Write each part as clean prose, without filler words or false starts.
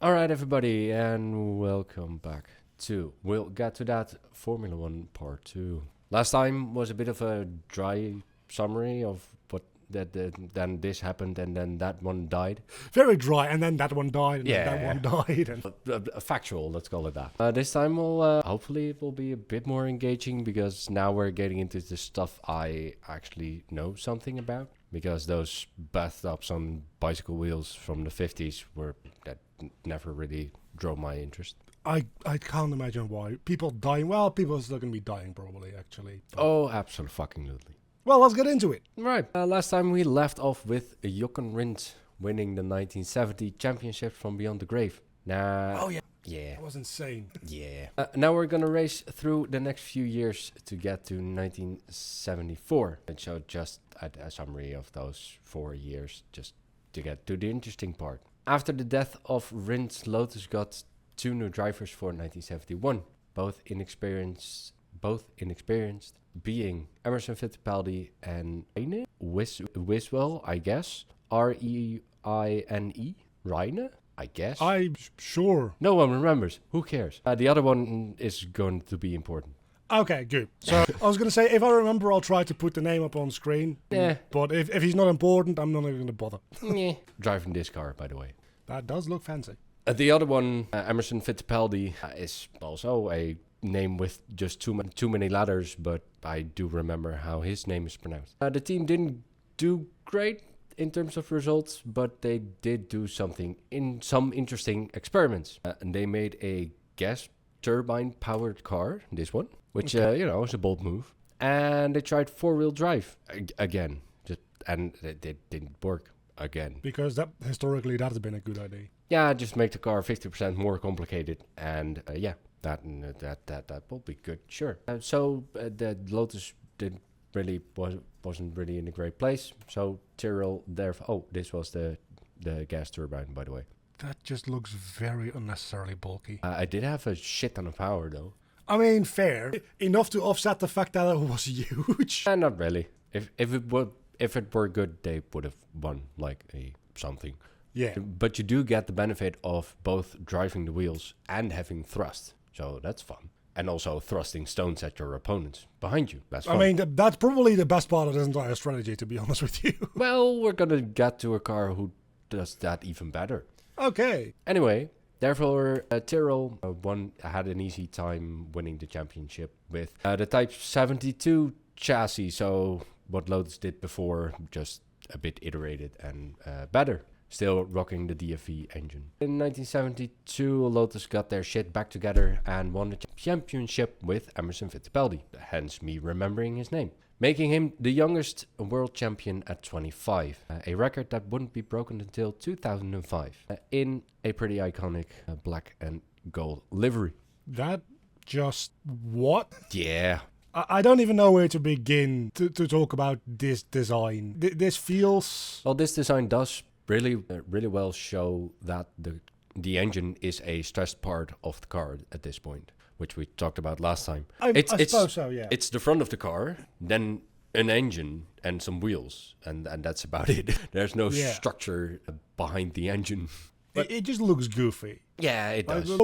All right, everybody, and welcome back to We'll Get to That Formula One Part 2. Last time was a bit of a dry summary of what then this happened and then that one died. Very dry, and then that one died, and then that Yeah. one died. And Factual, let's call it that. This time hopefully it will be a bit more engaging because now we're getting into the stuff I actually know something about. Because those bathtubs on bicycle wheels from the 50s never really drove my interest. I can't imagine why. People dying. Well, people are still going to be dying, probably, actually. Oh, absolutely. Well, let's get into it. Right. Last time we left off with Jochen Rindt winning the 1970 championship from Beyond the Grave. Now, Oh, yeah. yeah, That was insane. yeah. Now we're gonna race through the next few years to get to 1974 and show just a summary of those 4 years, just to get to the interesting part. After the death of Rindt, Lotus got 2 new drivers for 1971, both inexperienced, being Emerson Fittipaldi and Reine Wiswell, I guess. Reine? Reine? I guess. I'm sure. No one remembers. Who cares? The other one is going to be important. Okay, good. So, I was going to say, if I remember, I'll try to put the name up on screen. Yeah. But if he's not important, I'm not even going to bother. Driving this car, by the way. That does look fancy. The other one, Emerson Fittipaldi, is also a name with just too many letters, but I do remember how his name is pronounced. The team didn't do great in terms of results, but they did do some interesting experiments. And they made a gas turbine powered car, this one, which is a bold move. And they tried 4-wheel drive again, and it didn't work again. Because that historically, that has been a good idea. Yeah, just make the car 50% more complicated, and that will be good, sure. So the Lotus wasn't really in a great place. So Tyrrell this was the gas turbine, by the way. That just looks very unnecessarily bulky. I did have a shit ton of power though. I mean, fair. Enough to offset the fact that it was huge. Not really. If it were good, they would have won like a something. Yeah. But you do get the benefit of both driving the wheels and having thrust. So that's fun. And also thrusting stones at your opponents behind you. That's fun. I mean, that's probably the best part of this entire strategy, to be honest with you. Well, we're going to get to a car who does that even better. Okay. Anyway, therefore, Tyrrell had an easy time winning the championship with the Type 72 chassis. So what Lotus did before, just a bit iterated and better. Still rocking the DFV engine. In 1972, Lotus got their shit back together and won the championship with Emerson Fittipaldi, hence me remembering his name, making him the youngest world champion at 25, a record that wouldn't be broken until 2005, in a pretty iconic black and gold livery. That just... what? Yeah. I don't even know where to begin to talk about this design. This feels... Well, this design does really well show that the engine is a stressed part of the car at this point, which we talked about last time. I suppose so, yeah. It's the front of the car, then an engine and some wheels, and that's about it. There's no structure behind the engine. It just looks goofy. Yeah, it does.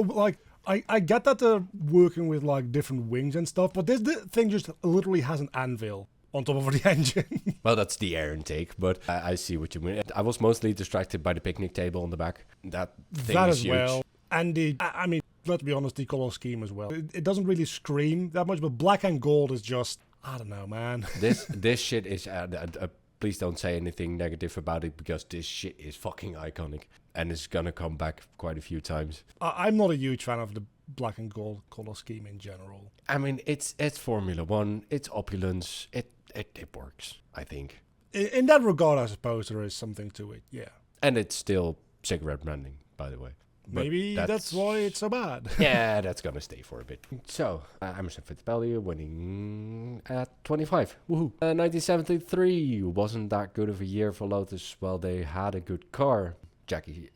I get that they're working with like different wings and stuff, but this thing just literally has an anvil on top of the engine. Well, that's the air intake, but I see what you mean. I was mostly distracted by the picnic table on the back. That thing that is as huge. well. And I mean, let's be honest, the color scheme as well. It doesn't really scream that much, but black and gold is just, I don't know, man. This shit is... please don't say anything negative about it, because this shit is fucking iconic. And it's gonna come back quite a few times. I'm not a huge fan of the black and gold color scheme in general. I mean, it's Formula One. It's opulence. It works, I think. In that regard, I suppose there is something to it, yeah. And it's still cigarette branding, by the way. But Maybe that's why it's so bad. Yeah, that's gonna stay for a bit. So, Emerson Fittipaldi winning at 25. Woohoo. 1973 wasn't that good of a year for Lotus. Well, they had a good car. Jackie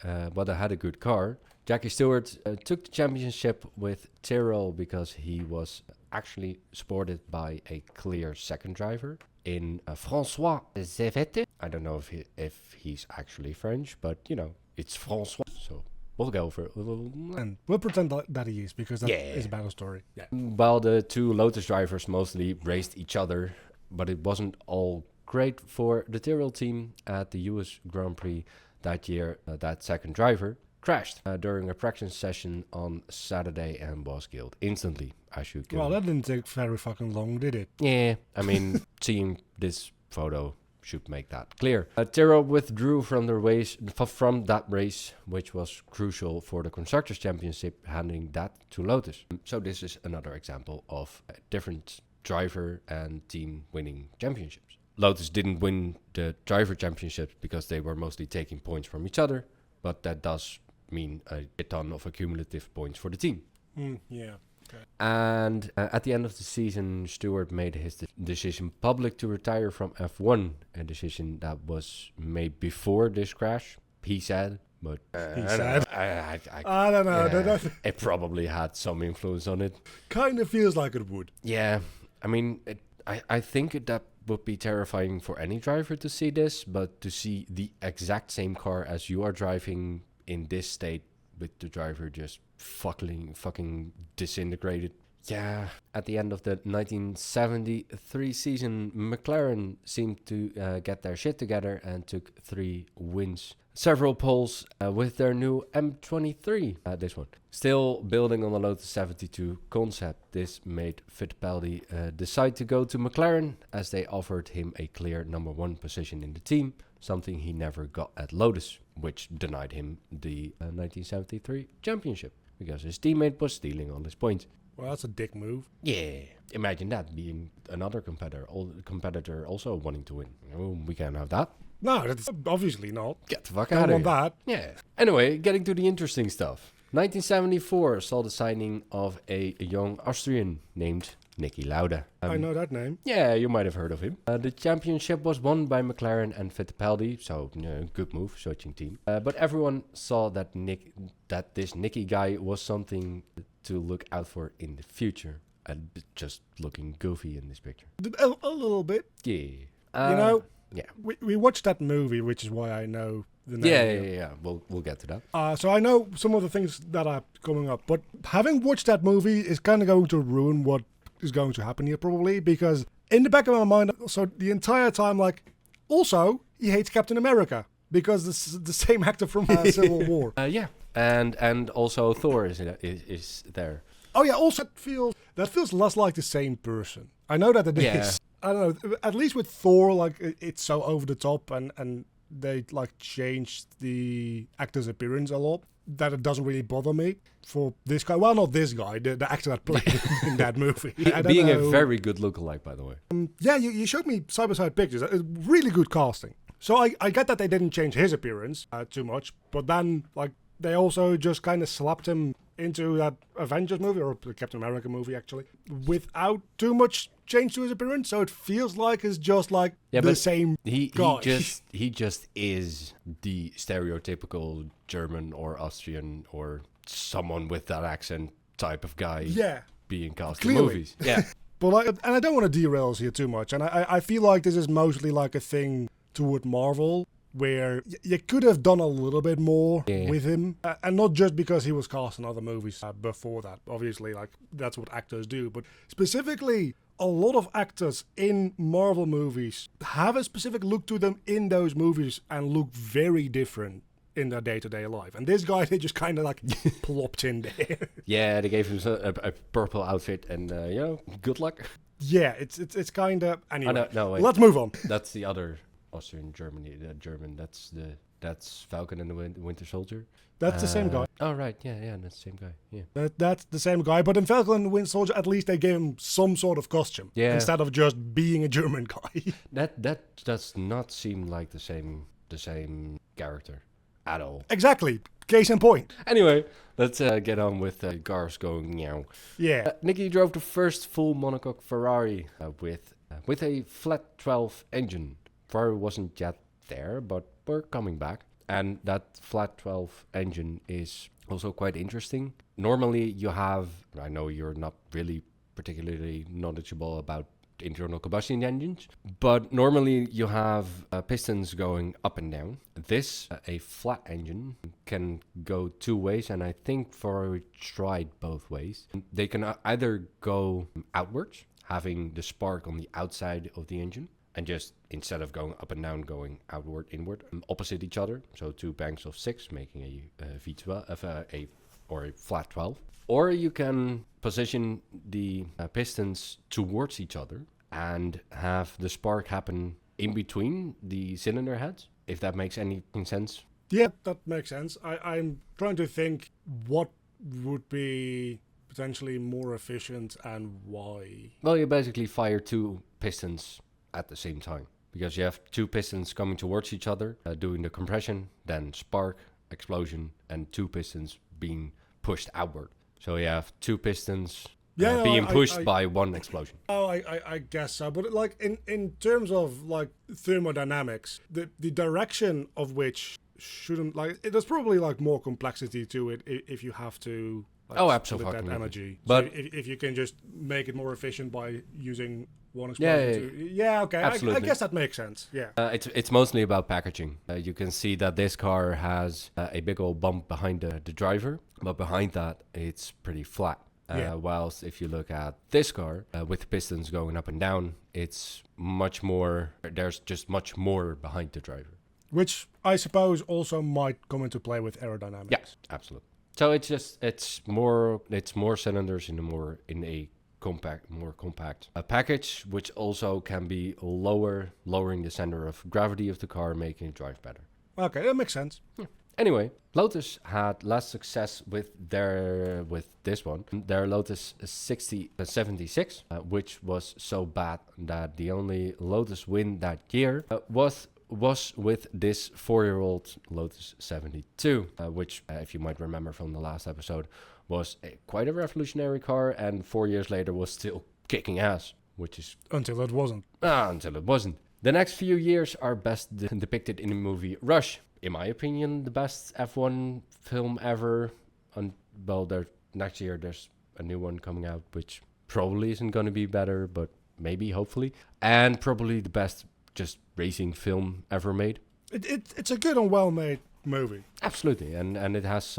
Stewart took the championship with Tyrrell because he was actually supported by a clear second driver in François Zevette. I don't know if he's actually French, but it's François, so we'll go for it. And we'll pretend that he is, because that is a battle story. Yeah. While the two Lotus drivers mostly raced each other, but it wasn't all great for the Tyrrell team at the US Grand Prix that year. That second driver crashed during a practice session on Saturday and was killed instantly. Well, that didn't take very fucking long, did it? Yeah, I mean, seeing this photo should make that clear. Tyrrell withdrew from that race, which was crucial for the Constructors' Championship, handing that to Lotus. So this is another example of a different driver and team winning championships. Lotus didn't win the driver championships because they were mostly taking points from each other, but that does mean a ton of accumulative points for the team. Yeah. Okay. And at the end of the season, Stewart made his decision public to retire from F1, a decision that was made before this crash, he said. But I don't know. It probably had some influence on it. Kind of feels like it would. Yeah, I mean, I think that would be terrifying for any driver to see this, but to see the exact same car as you are driving in this state with the driver just fucking disintegrated. Yeah, at the end of the 1973 season, McLaren seemed to get their shit together and took 3 wins. Several poles with their new M23, this one. Still building on the Lotus 72 concept, this made Fittipaldi decide to go to McLaren, as they offered him a clear number 1 position in the team, something he never got at Lotus, which denied him the 1973 championship, because his teammate was stealing all his points. Well, that's a dick move. Yeah, imagine that, being another competitor also wanting to win. Oh, we can't have that. No, that's obviously not. Get the fuck Don't out of want here. that. Yeah. Anyway, getting to the interesting stuff. 1974 saw the signing of a young Austrian named Niki Lauda. I know that name. Yeah, you might have heard of him. The championship was won by McLaren and Fittipaldi, so good move, switching team. But everyone saw that this Niki guy was something to look out for in the future. And just looking goofy in this picture. A little bit. Yeah. Yeah. We watched that movie, which is why I know the name. Yeah. We'll get to that. So I know some of the things that are coming up, but having watched that movie is kind of going to ruin what is going to happen here, probably, because in the back of my mind, so the entire time, also, he hates Captain America, because this is the same actor from Civil War. Yeah, and also Thor is there. Oh yeah, also that feels less like the same person. I know that it is. I don't know. At least with Thor, it's so over the top, and they changed the actor's appearance a lot that it doesn't really bother me. For this guy, well, not this guy, the actor that played in that movie. Being a very good lookalike, by the way. Yeah, you showed me side-by-side pictures. Really good casting. So I get that they didn't change his appearance too much, but then they also just kind of slapped him into that Avengers movie, or the Captain America movie, actually, without too much change to his appearance. So it feels like it's just the same guy. He just is the stereotypical German or Austrian or someone with that accent type of guy. Yeah, being cast clearly. in movies. Yeah, but and I don't want to derail us here too much, and I feel like this is mostly a thing toward Marvel, where you could have done a little bit more with him, and not just because he was cast in other movies before that. Obviously, that's what actors do, but specifically, a lot of actors in Marvel movies have a specific look to them in those movies and look very different in their day-to-day life. And this guy, they just kind of plopped in there. Yeah, they gave him a purple outfit, and good luck. Yeah, it's kind of anyway. No, wait. Let's move on. That's the other Austrian Germany. German. That's Falcon and the Winter Soldier. That's the same guy. Oh right, yeah, that's the same guy. Yeah. That's the same guy. But in Falcon and the Winter Soldier, at least they gave him some sort of costume instead of just being a German guy. That does not seem like the same character at all. Exactly. Case in point. Anyway, let's get on with cars going meow. Yeah. Niki drove the first full monocoque Ferrari with a flat 12 engine. Ferrari wasn't yet there, but we're coming back. And that flat 12 engine is also quite interesting. Normally you have, I know you're not really particularly knowledgeable about internal combustion engines. But normally you have pistons going up and down. This, a flat engine, can go two ways, and I think Ferrari tried both ways. They can either go outwards, having the spark on the outside of the engine, and just instead of going up and down, going outward, inward, opposite each other. So two banks of 6, making a V12, or a flat 12. Or you can position the pistons towards each other and have the spark happen in between the cylinder heads, if that makes any sense. Yeah, that makes sense. I'm trying to think what would be potentially more efficient and why. Well, you basically fire two pistons at the same time, because you have two pistons coming towards each other, doing the compression, then spark, explosion, and two pistons being pushed outward. So you have two pistons being pushed by one explosion. Oh, I guess so. But like in terms of like thermodynamics, the direction of which shouldn't, like, there's probably like more complexity to it if you have to like, absolutely, split that energy. But so if you can just make it more efficient by using one explosion. Yeah, okay. I guess that makes sense. Yeah. It's mostly about packaging. You can see that this car has a big old bump behind the driver, but behind that it's pretty flat. Whilst if you look at this car with the pistons going up and down, it's much more. There's just much more behind the driver, which I suppose also might come into play with aerodynamics. Yes, absolutely. So it's more cylinders in a more compact package, which also can be lowering the center of gravity of the car, making it drive better. Okay, that makes sense. Yeah. Anyway, Lotus had less success with this one. Their Lotus 76, which was so bad that the only Lotus win that year was with this 4-year-old Lotus 72, which, if you might remember from the last episode, was quite a revolutionary car, and 4 years later was still kicking ass, which is... Until it wasn't. Until it wasn't. The next few years are best depicted in the movie Rush. In my opinion, the best F1 film ever. Next year there's a new one coming out, which probably isn't going to be better, but maybe, hopefully. And probably the best just racing film ever made. It's a good and well-made movie. Absolutely, and it has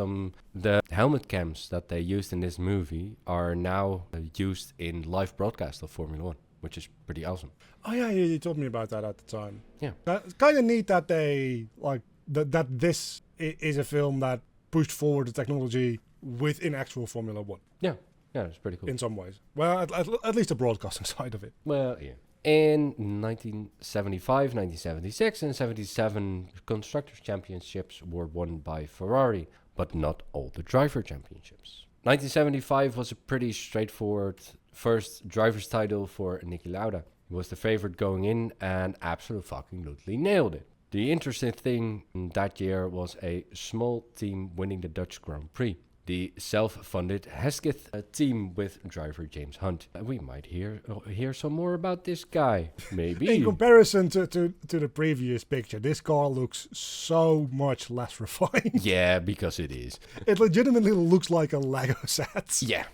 the helmet cams that they used in this movie are now used in live broadcast of Formula 1, which is pretty awesome. Oh yeah, you told me about that at the time. Yeah. It's kind of neat that they, like, that this is a film that pushed forward the technology within actual Formula 1. Yeah, it's pretty cool. In some ways. Well, at least the broadcasting side of it. Well, yeah. In 1975, 1976, and 77, Constructors' Championships were won by Ferrari, but not all the Driver Championships. 1975 was a pretty straightforward first driver's title for Niki Lauda. He was the favorite going in and absolutely nailed it. The interesting thing that year was a small team winning the Dutch Grand Prix. The self-funded Hesketh team with driver James Hunt. We might hear some more about this guy, maybe. In comparison to the previous picture, this car looks so much less refined. Yeah, because it is. It legitimately looks like a Lego set. Yeah.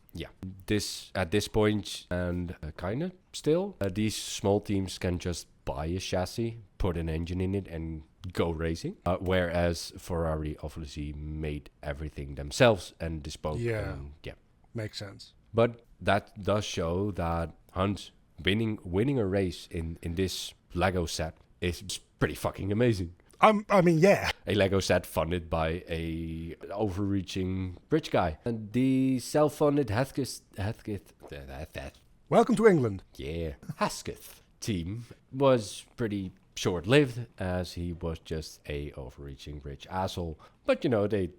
At this point, and kind of still, these small teams can just buy a chassis, put an engine in it, and go racing. Whereas Ferrari obviously made everything themselves and disposed. Yeah. Makes sense. But that does show that Hunt winning a race in this Lego set is pretty fucking amazing. I mean, yeah. A Lego set funded by a overreaching rich guy. And the self-funded Hesketh. Welcome to England. Yeah. Hesketh team was pretty short-lived, as he was just a overreaching rich asshole. But they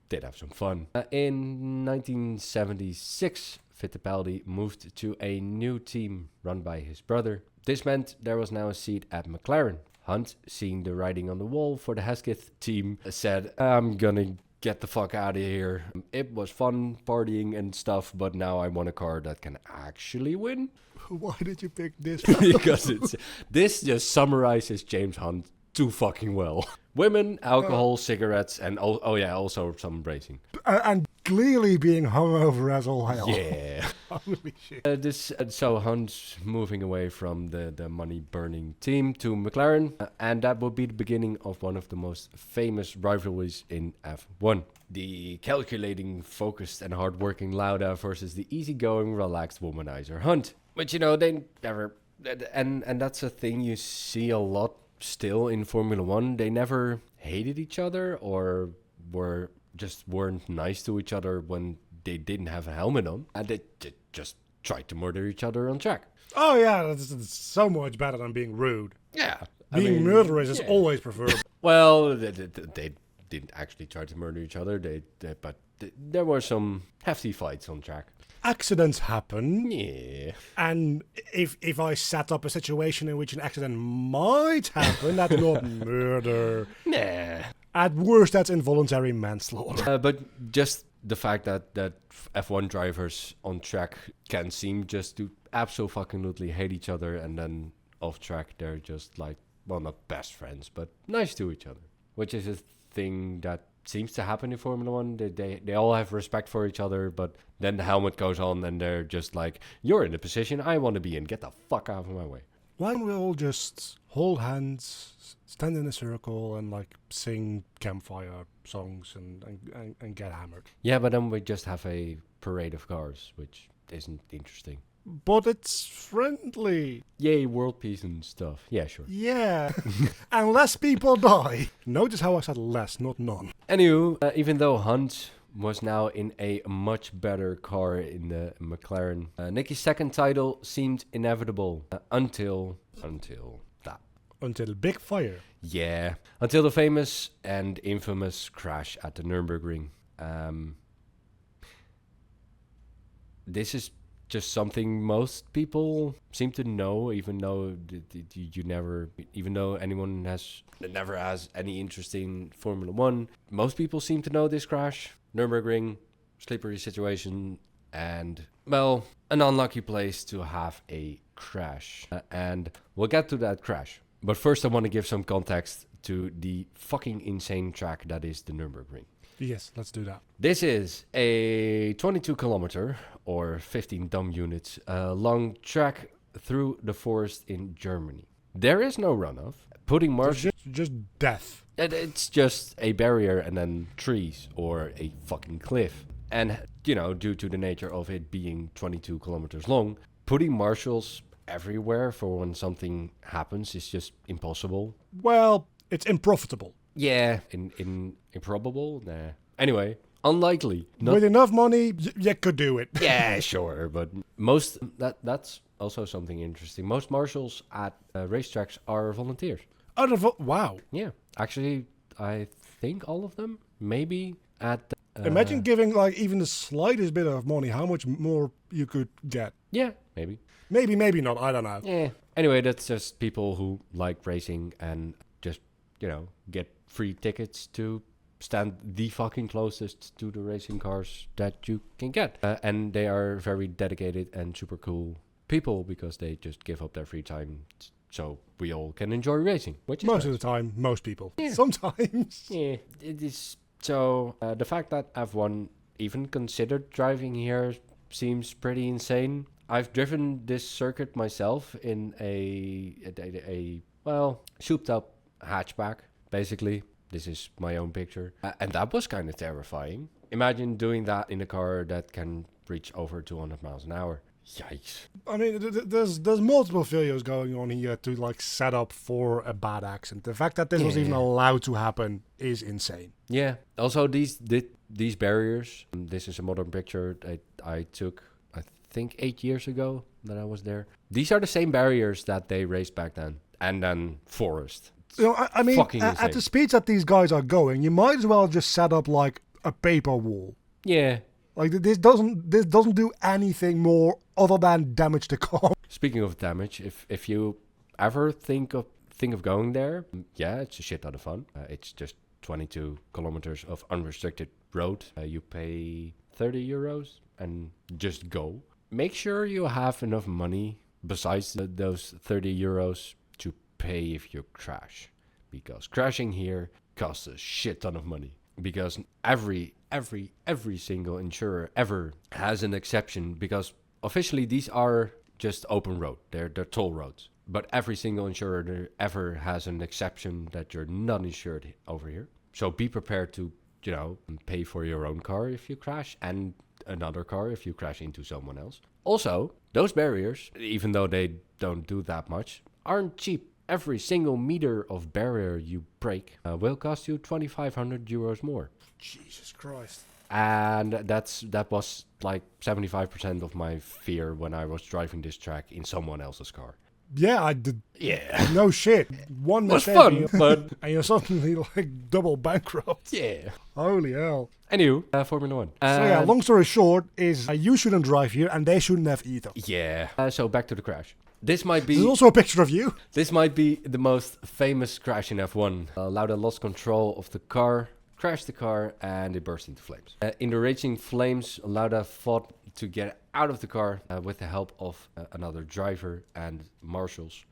did have some fun. In 1976, Fittipaldi moved to a new team run by his brother. This meant there was now a seat at McLaren. Hunt, seeing the writing on the wall for the Hesketh team, said, I'm gonna get the fuck out of here. It was fun partying and stuff, but now I want a car that can actually win. Why did you pick this? Because this just summarizes James Hunt too fucking well. Women, alcohol, cigarettes, and also some racing. And clearly being hungover as all hell. Yeah. Holy shit. So Hunt's moving away from the money-burning team to McLaren, and that will be the beginning of one of the most famous rivalries in F1. The calculating, focused, and hard-working Lauda versus the easygoing, relaxed womanizer Hunt. But they never... And that's a thing you see a lot still in Formula 1. They never hated each other or weren't nice to each other when they didn't have a helmet on, and they just tried to murder each other on track. Oh yeah, that's so much better than being rude. Yeah. Being murderous is always preferable. Well, they didn't actually try to murder each other, but there were some hefty fights on track. Accidents happen. Yeah. And if I set up a situation in which an accident might happen, that's not murder. Nah. At worst, that's involuntary manslaughter. But just the fact that F1 drivers on track can seem just to absolutely hate each other, and then off track they're just like, well, not best friends, but nice to each other, which is a thing that seems to happen in Formula 1. They all have respect for each other, but then the helmet goes on and they're just like, you're in the position I want to be in, get the fuck out of my way. Why don't we all just hold hands, stand in a circle, and like sing campfire songs and get hammered? Yeah, but then we just have a parade of cars, which isn't interesting. But it's friendly. Yay, world peace and stuff. Yeah, sure. Yeah. And less people die. Notice how I said less, not none. Anywho, even though Hunt was now in a much better car in the McLaren, Nicky's second title seemed inevitable until that. Until big fire. Yeah, until the famous and infamous crash at the Nürburgring. This is just something most people seem to know, even though anyone never has any interest in Formula 1. Most people seem to know this crash. Nürburgring, slippery situation, and, well, an unlucky place to have a crash. And we'll get to that crash. But first I want to give some context to the fucking insane track that is the Nürburgring. Yes, let's do that. This is a 22 kilometer or 15 dumb units long track through the forest in Germany. There is no runoff. Putting marshals... Just death. It's just a barrier and then trees or a fucking cliff. And, due to the nature of it being 22 kilometers long, putting marshals everywhere for when something happens is just impossible. Well, it's unprofitable. Yeah, improbable? Nah. Anyway, unlikely. With enough money, you could do it. Yeah, sure, but that's also something interesting. Most marshals at racetracks are volunteers. Wow. Yeah, actually, I think all of them. Maybe at... Imagine giving even the slightest bit of money, how much more you could get. Yeah, maybe. Maybe not, I don't know. Yeah. Anyway, that's just people who like racing and just, get free tickets to stand the fucking closest to the racing cars that you can get. And they are very dedicated and super cool people because they just give up their free time so we all can enjoy racing. Which is most of the time, most people. Yeah. Sometimes. Yeah, it is. So the fact that F1 even considered driving here seems pretty insane. I've driven this circuit myself in a souped up hatchback, basically. This is my own picture. And that was kind of terrifying. Imagine doing that in a car that can reach over 200 miles an hour. Yikes. I mean, there's multiple failures going on here to set up for a bad accident. The fact that this was even allowed to happen is insane. Yeah. Also, these barriers, this is a modern picture I took, I think 8 years ago that I was there. These are the same barriers that they raced back then. And then forest. I mean, at the speeds that these guys are going, you might as well just set up a paper wall. Yeah. This doesn't do anything more other than damage the car. Speaking of damage, if you ever think of going there, yeah, it's a shit ton of fun. It's just 22 kilometers of unrestricted road. You pay 30 euros and just go. Make sure you have enough money besides those 30 euros to pay if you crash, because crashing here costs a shit ton of money, because every every single insurer ever has an exception, because officially these are just open road. They're toll roads. But every single insurer ever has an exception that you're not insured over here. So be prepared to, pay for your own car if you crash, and another car if you crash into someone else. Also, those barriers, even though they don't do that much, aren't cheap. Every single meter of barrier you break will cost you 2,500 euros more. Jesus Christ. And that was like 75% of my fear when I was driving this track in someone else's car. Yeah, I did. Yeah. No shit. One It was mistake. fun, but And you're suddenly like double bankrupt. yeah. Holy hell. Anywho, Formula 1. So yeah, long story short is you shouldn't drive here and they shouldn't have either. Yeah. So back to the crash. This might There's be also a picture of you. this might be the most famous crash in F1. Lauda lost control of the car, crashed the car, and it burst into flames. In the raging flames, Lauda fought to get out of the car with the help of another driver and marshals,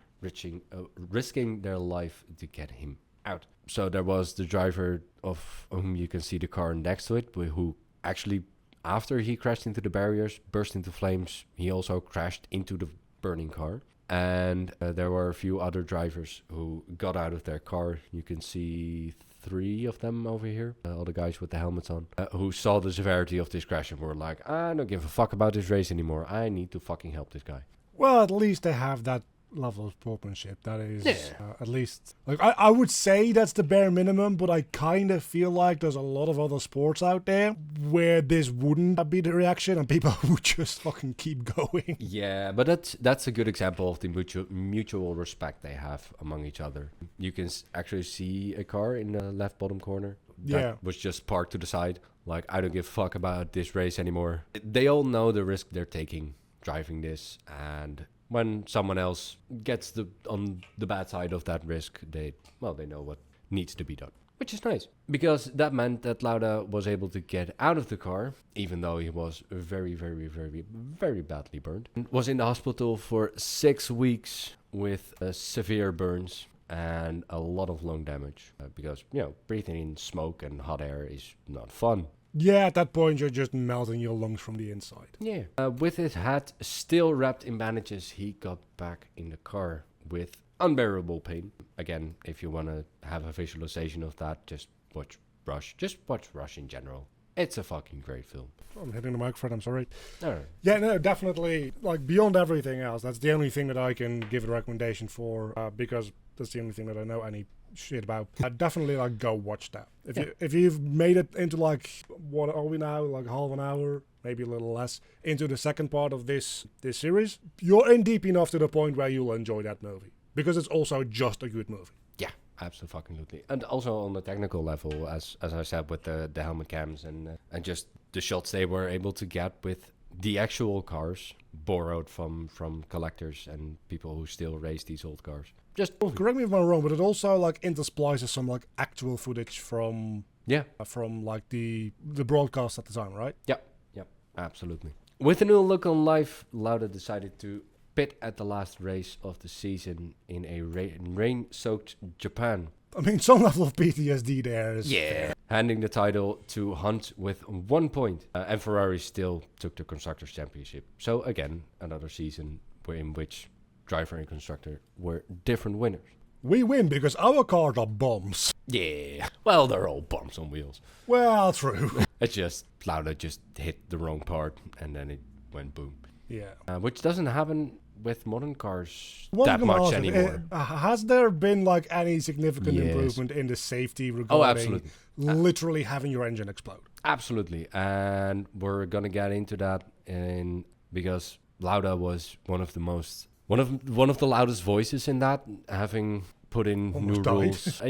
risking their life to get him out. So there was the driver of whom you can see the car next to it, who actually, after he crashed into the barriers, burst into flames. He also crashed into the burning car. And there were a few other drivers who got out of their car. You can see 3 of them over here, all the guys with the helmets on, who saw the severity of this crash and were like, I don't give a fuck about this race anymore. I need to fucking help this guy. Well, at least they have that level of sportsmanship. That is, Yeah. at least, like I would say that's the bare minimum, but I kind of feel like there's a lot of other sports out there where this wouldn't be the reaction and people would just fucking keep going. Yeah, but that's a good example of the mutual respect they have among each other. You can actually see a car in the left bottom corner that Yeah. was just parked to the side. Like, I don't give a fuck about this race anymore. They all know the risk they're taking driving this, and when someone else gets on the bad side of that risk, they know what needs to be done. Which is nice, because that meant that Lauda was able to get out of the car, even though he was very, very, very, very badly burned. And was in the hospital for 6 weeks with severe burns and a lot of lung damage. Because, breathing in smoke and hot air is not fun. Yeah, at that point you're just melting your lungs from the inside. Yeah. With his head still wrapped in bandages, he got back in the car with unbearable pain. Again, if you want to have a visualization of that, just watch Rush. Just watch Rush in general. It's a fucking great film. I'm hitting the microphone, I'm sorry. Alright. Yeah, no, definitely. Like, beyond everything else, that's the only thing that I can give a recommendation for, because that's the only thing that I know any shit about. I'd definitely, like, go watch that. If you've made it into, like, what are we now? Like, half an hour, maybe a little less, into the second part of this series, you're in deep enough to the point where you'll enjoy that movie. Because it's also just a good movie. Yeah, absolutely. And also on the technical level, as I said, with the helmet cams and just the shots they were able to get with the actual cars borrowed from collectors and people who still race these old cars. Just Correct me if I'm wrong, but it also like intersplices some like actual footage from yeah, like the broadcast at the time, right? Yep, absolutely. With a new look on life, Lauda decided to pit at the last race of the season in a rain-soaked Japan. I mean, some level of PTSD there is fair. Handing the title to Hunt with 1 point. And Ferrari still took the Constructors' Championship. So again, another season in which driver and constructor were different winners. We win because our cars are bombs. Yeah, well, they're all bumps on wheels. Well, true. It's just Lauda just hit the wrong part and then it went boom. Yeah. Which doesn't happen with modern cars What that am I much asking? anymore. Has there been like any significant Yes. improvement in the safety regarding absolutely. literally having your engine explode? Absolutely, and we're gonna get into that because Lauda was one of the loudest voices in that, having put in Almost new died. rules.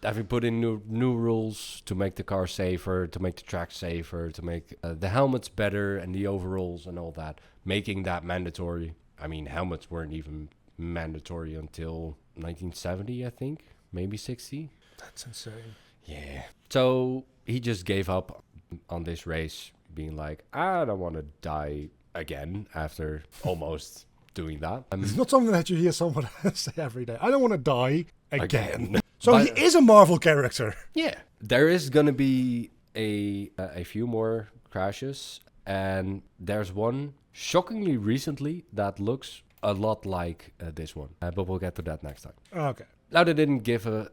Having put in new rules to make the car safer, to make the track safer, to make the helmets better and the overalls and all that, making that mandatory. I mean, helmets weren't even mandatory until 1970, I think, maybe 60. That's insane. Yeah. So he just gave up on this race, being like, I don't want to die again after almost doing that. It's not something that you hear someone say every day. I don't want to die again. Again. So But- he is a Marvel character. Yeah. There is going to be a few more crashes, and there's one shockingly recently that looks a lot like this one, but we'll get to that next time. Okay. Lauda didn't give a...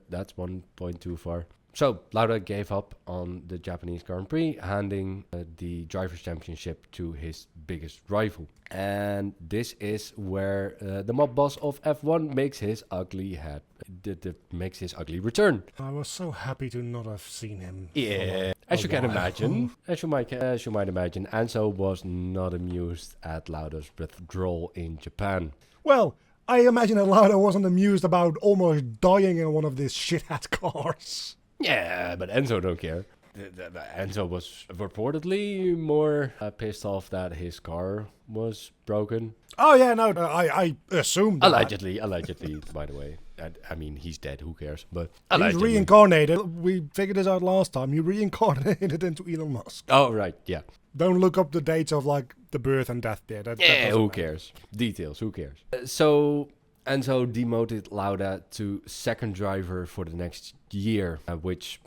that's 1 point too far. So, Lauda gave up on the Japanese Grand Prix, handing the Drivers' Championship to his biggest rival. And this is where the mob boss of F1 makes his ugly makes his ugly return. I was so happy to not have seen him. Yeah, as you can imagine, as you might imagine, Enzo was not amused at Lauda's withdrawal in Japan. Well, I imagine that Lauda wasn't amused about almost dying in one of these shit-hat cars. Yeah, but Enzo don't care. Enzo was reportedly more pissed off that his car was broken. Oh yeah, no, I assumed that. Allegedly, by the way. I mean, he's dead, who cares? But He's allegedly. reincarnated. We figured this out last time. He reincarnated into Elon Musk. Oh, right, yeah. Don't look up the dates of like the birth and death there. That Yeah, doesn't who matter. cares? Details, who cares? So Enzo demoted Lauda to second driver for the next year, which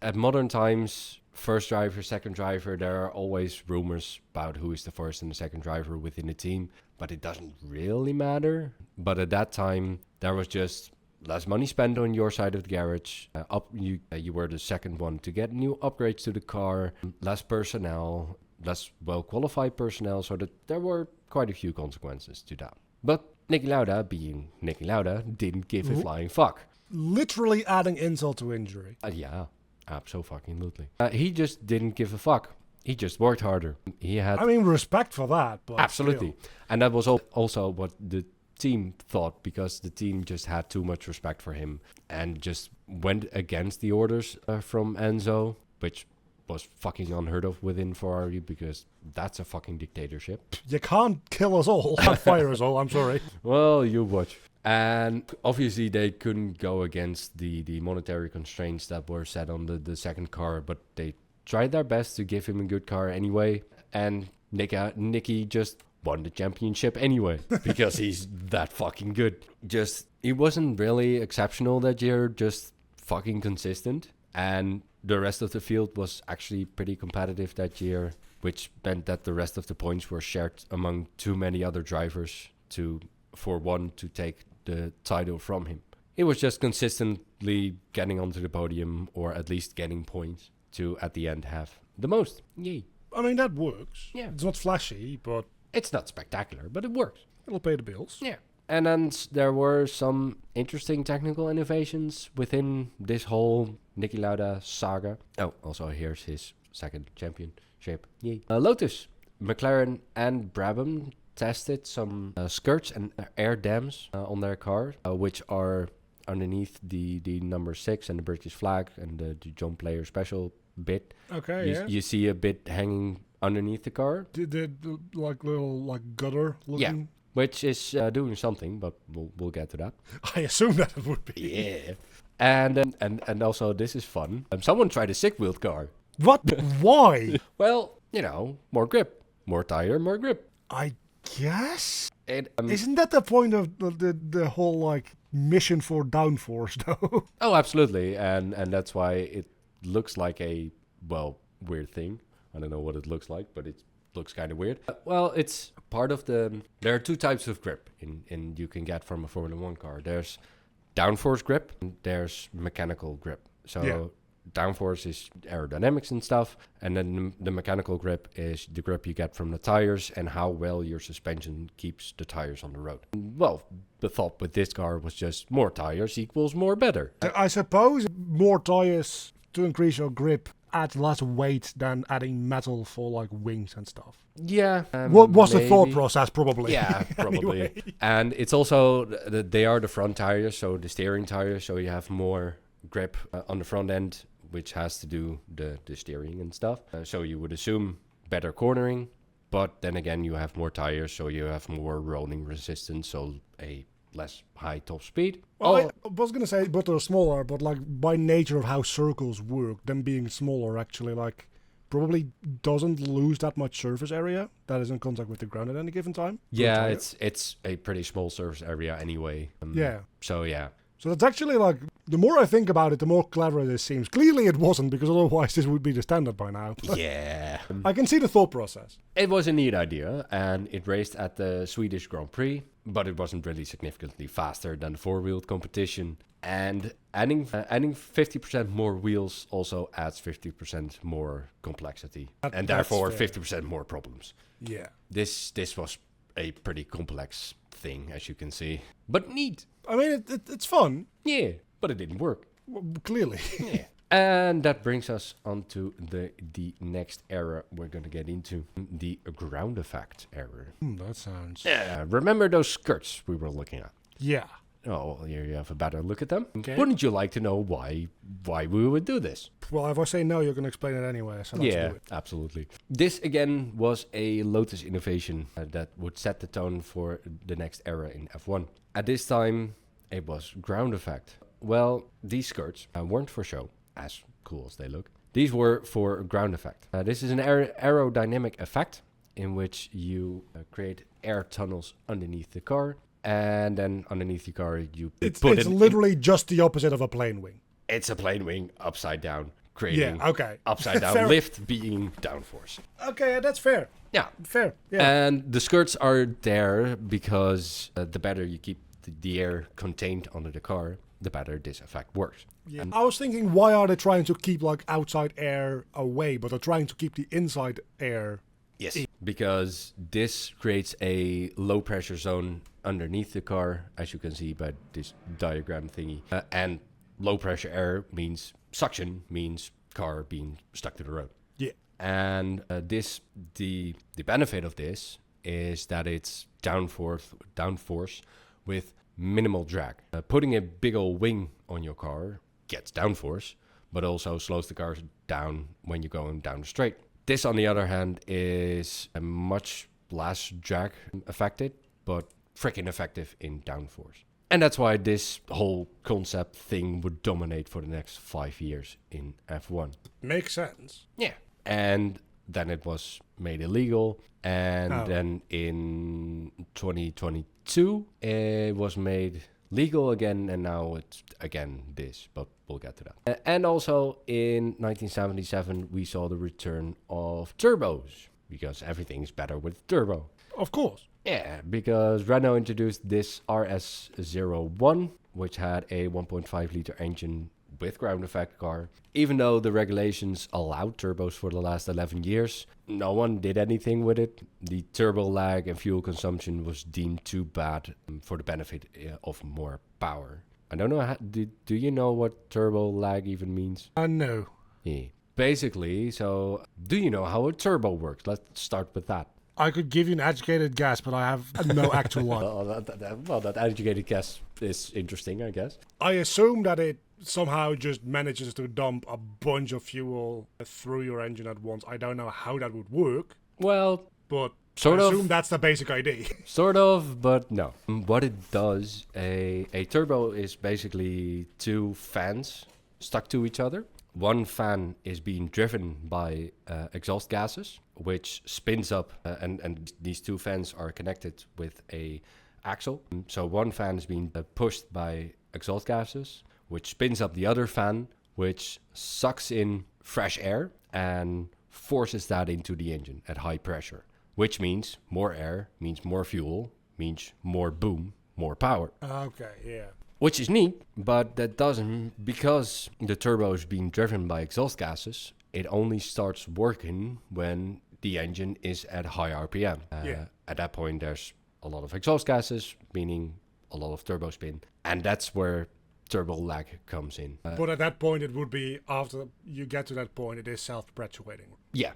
at modern times, first driver, second driver, there are always rumors about who is the first and the second driver within the team, but it doesn't really matter. But at that time, there was just less money spent on your side of the garage. You were the second one to get new upgrades to the car, less personnel, less well-qualified personnel, so that there were quite a few consequences to that. But Niki Lauda, being Niki Lauda, didn't give a flying fuck. Literally adding insult to injury. Yeah, absolutely. He just didn't give a fuck. He just worked harder. He had... I mean, respect for that. But absolutely. still. And that was also what the team thought, because the team just had too much respect for him and just went against the orders from Enzo, which was fucking unheard of within Ferrari, because that's a fucking dictatorship. You can't kill us all. Can't fire us all, I'm sorry. Well, you watch. And obviously they couldn't go against the monetary constraints that were set on the second car, but they tried their best to give him a good car anyway. And Niki just won the championship anyway, because he's that fucking good. He wasn't really exceptional that year, just fucking consistent. And the rest of the field was actually pretty competitive that year, which meant that the rest of the points were shared among too many other drivers for one to take the title from him. He was just consistently getting onto the podium, or at least getting points to at the end have the most. Yay. I mean, that works. Yeah. It's not flashy, but It's not spectacular, but it works. it'll pay the bills. Yeah. And then there were some interesting technical innovations within this whole Niki Lauda saga. Oh, also here's his second championship. Yay. Lotus, McLaren and Brabham tested some skirts and air dams on their car, which are underneath the number 6 and the British flag and the John Player special bit. Okay, yeah. You see a bit hanging underneath the car. The like little like gutter looking. Which is doing something, but we'll get to that. I assume that it would be. Yeah. And also, this is fun. Someone tried a sick-wheeled car. What? Why? Well, more grip. More tire, more grip. I guess. And, Isn't that the point of the whole like mission for downforce though? oh, absolutely. And that's why it looks like a, weird thing. I don't know what it looks like, but it looks kind of weird. Well, it's part of there are two types of grip in you can get from a Formula 1 car. There's downforce grip and there's mechanical grip. So downforce is aerodynamics and stuff, and then the mechanical grip is the grip you get from the tires and how well your suspension keeps the tires on the road. Well, the thought with this car was just more tires equals more better. I suppose more tires to increase your grip adds less weight than adding metal for like wings and stuff. Yeah. What was the thought maybe. process? Probably. Yeah, probably. Anyway. And it's also, they are the front tires, so the steering tires, so you have more grip on the front end, which has to do the steering and stuff. So you would assume better cornering, but then again, you have more tires, so you have more rolling resistance, so a less high top speed. Well, I was gonna say, but they're smaller, but like by nature of how circles work, them being smaller actually like probably doesn't lose that much surface area that is in contact with the ground at any given time. Yeah, it's a pretty small surface area anyway. Yeah. So yeah. So that's actually like The more I think about it, the more clever this seems. Clearly it wasn't, because otherwise this would be the standard by now. Yeah. I can see the thought process. It was a neat idea, and it raced at the Swedish Grand Prix, but it wasn't really significantly faster than the four-wheeled competition. And adding 50% more wheels also adds 50% more complexity, and therefore 50% more problems. Yeah. This was a pretty complex thing, as you can see, but neat. I mean, it's fun. Yeah, but it didn't work. Well, clearly. Yeah. And that brings us on to the next era we're going to get into, the ground effect era. That sounds... Remember those skirts we were looking at? Yeah. Oh, well, here you have a better look at them. Okay. Wouldn't you like to know why we would do this? Well, if I say no, you're going to explain it anyway, so let's do it. Absolutely. This, again, was a Lotus innovation that would set the tone for the next era in F1. At this time, it was ground effect. Well, these skirts weren't for show, as cool as they look. These were for ground effect. This is an aerodynamic effect in which you create air tunnels underneath the car, and then underneath the car you It's put it literally just the opposite of a plane wing. It's a plane wing upside down, creating okay. upside down lift being downforce. Okay, that's fair. Yeah. Fair, yeah. And the skirts are there because the better you keep the air contained under the car, the better this effect works. Yeah. I was thinking, why are they trying to keep like outside air away, but they're trying to keep the inside air? Yes, because this creates a low pressure zone underneath the car, as you can see by this diagram thingy. And low pressure air means suction, means car being stuck to the road. Yeah. And the benefit of this is that it's downforce with minimal drag. Putting a big old wing on your car gets downforce, but also slows the car down when you're going down the straight. This, on the other hand, is a much less drag affected, but freaking effective in downforce. And that's why this whole concept thing would dominate for the next 5 years in F1. Makes sense. Yeah. And then it was made illegal. And then in 2022, it was made legal again. And now it's again this, but we'll get to that. And also in 1977, we saw the return of turbos, because everything's better with turbo. Of course. Yeah, because Renault introduced this RS01, which had a 1.5 liter engine with ground effect car. Even though the regulations allowed turbos for the last 11 years, no one did anything with it. The turbo lag and fuel consumption was deemed too bad for the benefit of more power. I don't know, do you know what turbo lag even means? No. Yeah. Basically, so do you know how a turbo works? Let's start with that. I could give you an educated guess, but I have no actual one. Well, that educated guess is interesting, I guess. I assume that it somehow just manages to dump a bunch of fuel through your engine at once. I don't know how that would work. Well, but sort I of. assume that's the basic idea. Sort of, but no. What it does, a turbo is basically two fans stuck to each other. One fan is being driven by exhaust gases, which spins up, and these two fans are connected with a axle. So one fan is being pushed by exhaust gases, which spins up the other fan, which sucks in fresh air and forces that into the engine at high pressure, which means more air, means more fuel, means more boom, more power. Okay, yeah. Which is neat, but that doesn't, because the turbo is being driven by exhaust gases, it only starts working when the engine is at high RPM. At that point, there's a lot of exhaust gases, meaning a lot of turbo spin, and that's where turbo lag comes in. But at that point, it would be, after you get to that point, it is self-perpetuating. Yeah,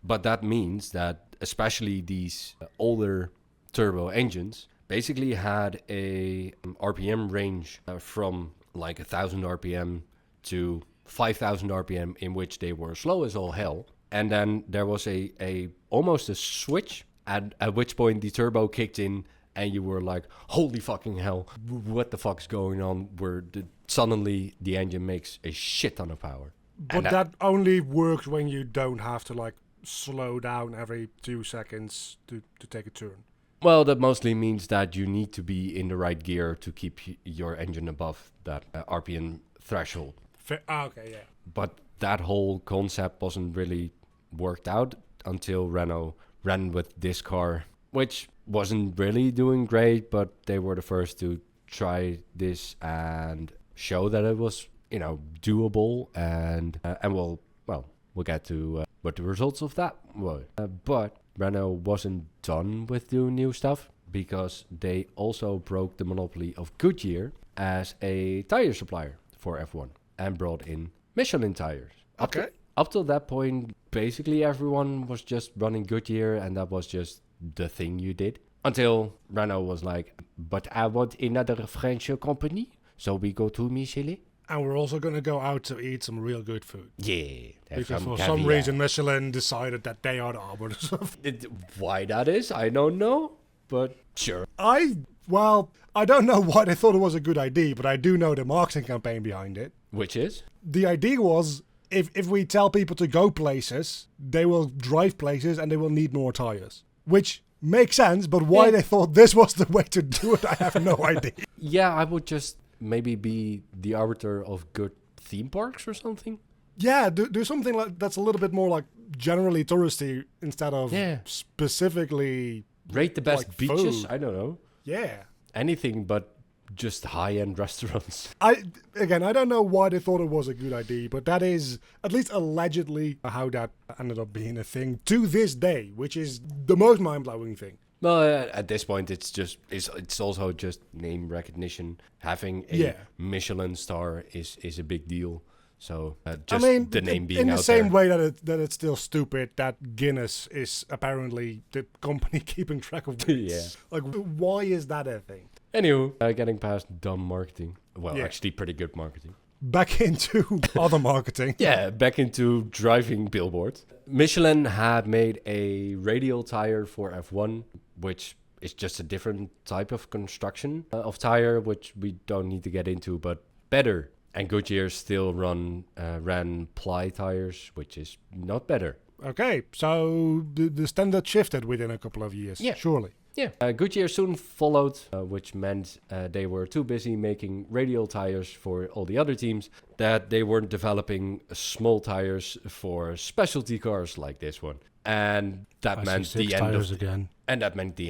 but that means that especially these older turbo engines basically had a RPM range from like 1,000 RPM to 5,000 RPM, in which they were slow as all hell. And then there was a almost a switch at which point the turbo kicked in, and you were like, holy fucking hell, what the fuck's going on? Where suddenly the engine makes a shit ton of power. But that only works when you don't have to like slow down every 2 seconds to take a turn. Well, that mostly means that you need to be in the right gear to keep your engine above that RPM threshold. Okay, yeah. But that whole concept wasn't really worked out until Renault ran with this car, which wasn't really doing great, but they were the first to try this and show that it was, doable, and we'll get to what the results of that were. But Renault wasn't done with doing new stuff, because they also broke the monopoly of Goodyear as a tire supplier for F1 and brought in Michelin tires. Okay. Up till that point, basically everyone was just running Goodyear, and that was just the thing you did. Until Renault was like, but I want another French company, so we go to Michelin. And we're also going to go out to eat some real good food. Yeah. Because for some reason Michelin decided that they are the arbiters of... Why that is, I don't know, but sure. I don't know why they thought it was a good idea, but I do know the marketing campaign behind it. Which is? The idea was, if we tell people to go places, they will drive places and they will need more tires. Which makes sense, but why they thought this was the way to do it, I have no idea. Yeah, I would just maybe be the arbiter of good theme parks or something. Yeah, do something like that's a little bit more like generally touristy instead of specifically... Rate the best like beaches, food. I don't know. Yeah. Anything but just high-end restaurants. I don't know why they thought it was a good idea, but that is at least allegedly how that ended up being a thing to this day, which is the most mind-blowing thing. Well, at this point, it's also just name recognition. Having a Michelin star is a big deal. So just the name being out there. In the same way that it's still stupid that Guinness is apparently the company keeping track of wins. Yeah. Like, why is that a thing? Anywho, getting past dumb marketing. Well, actually pretty good marketing. Back into other marketing. Yeah, back into driving billboards. Michelin had made a radial tire for F1, which is just a different type of construction of tire, which we don't need to get into, but better. And Goodyear still ran ply tires, which is not better. Okay, so the standard shifted within a couple of years, surely. Yeah, Goodyear soon followed, which meant they were too busy making radial tires for all the other teams that they weren't developing small tires for specialty cars like this one. And that meant the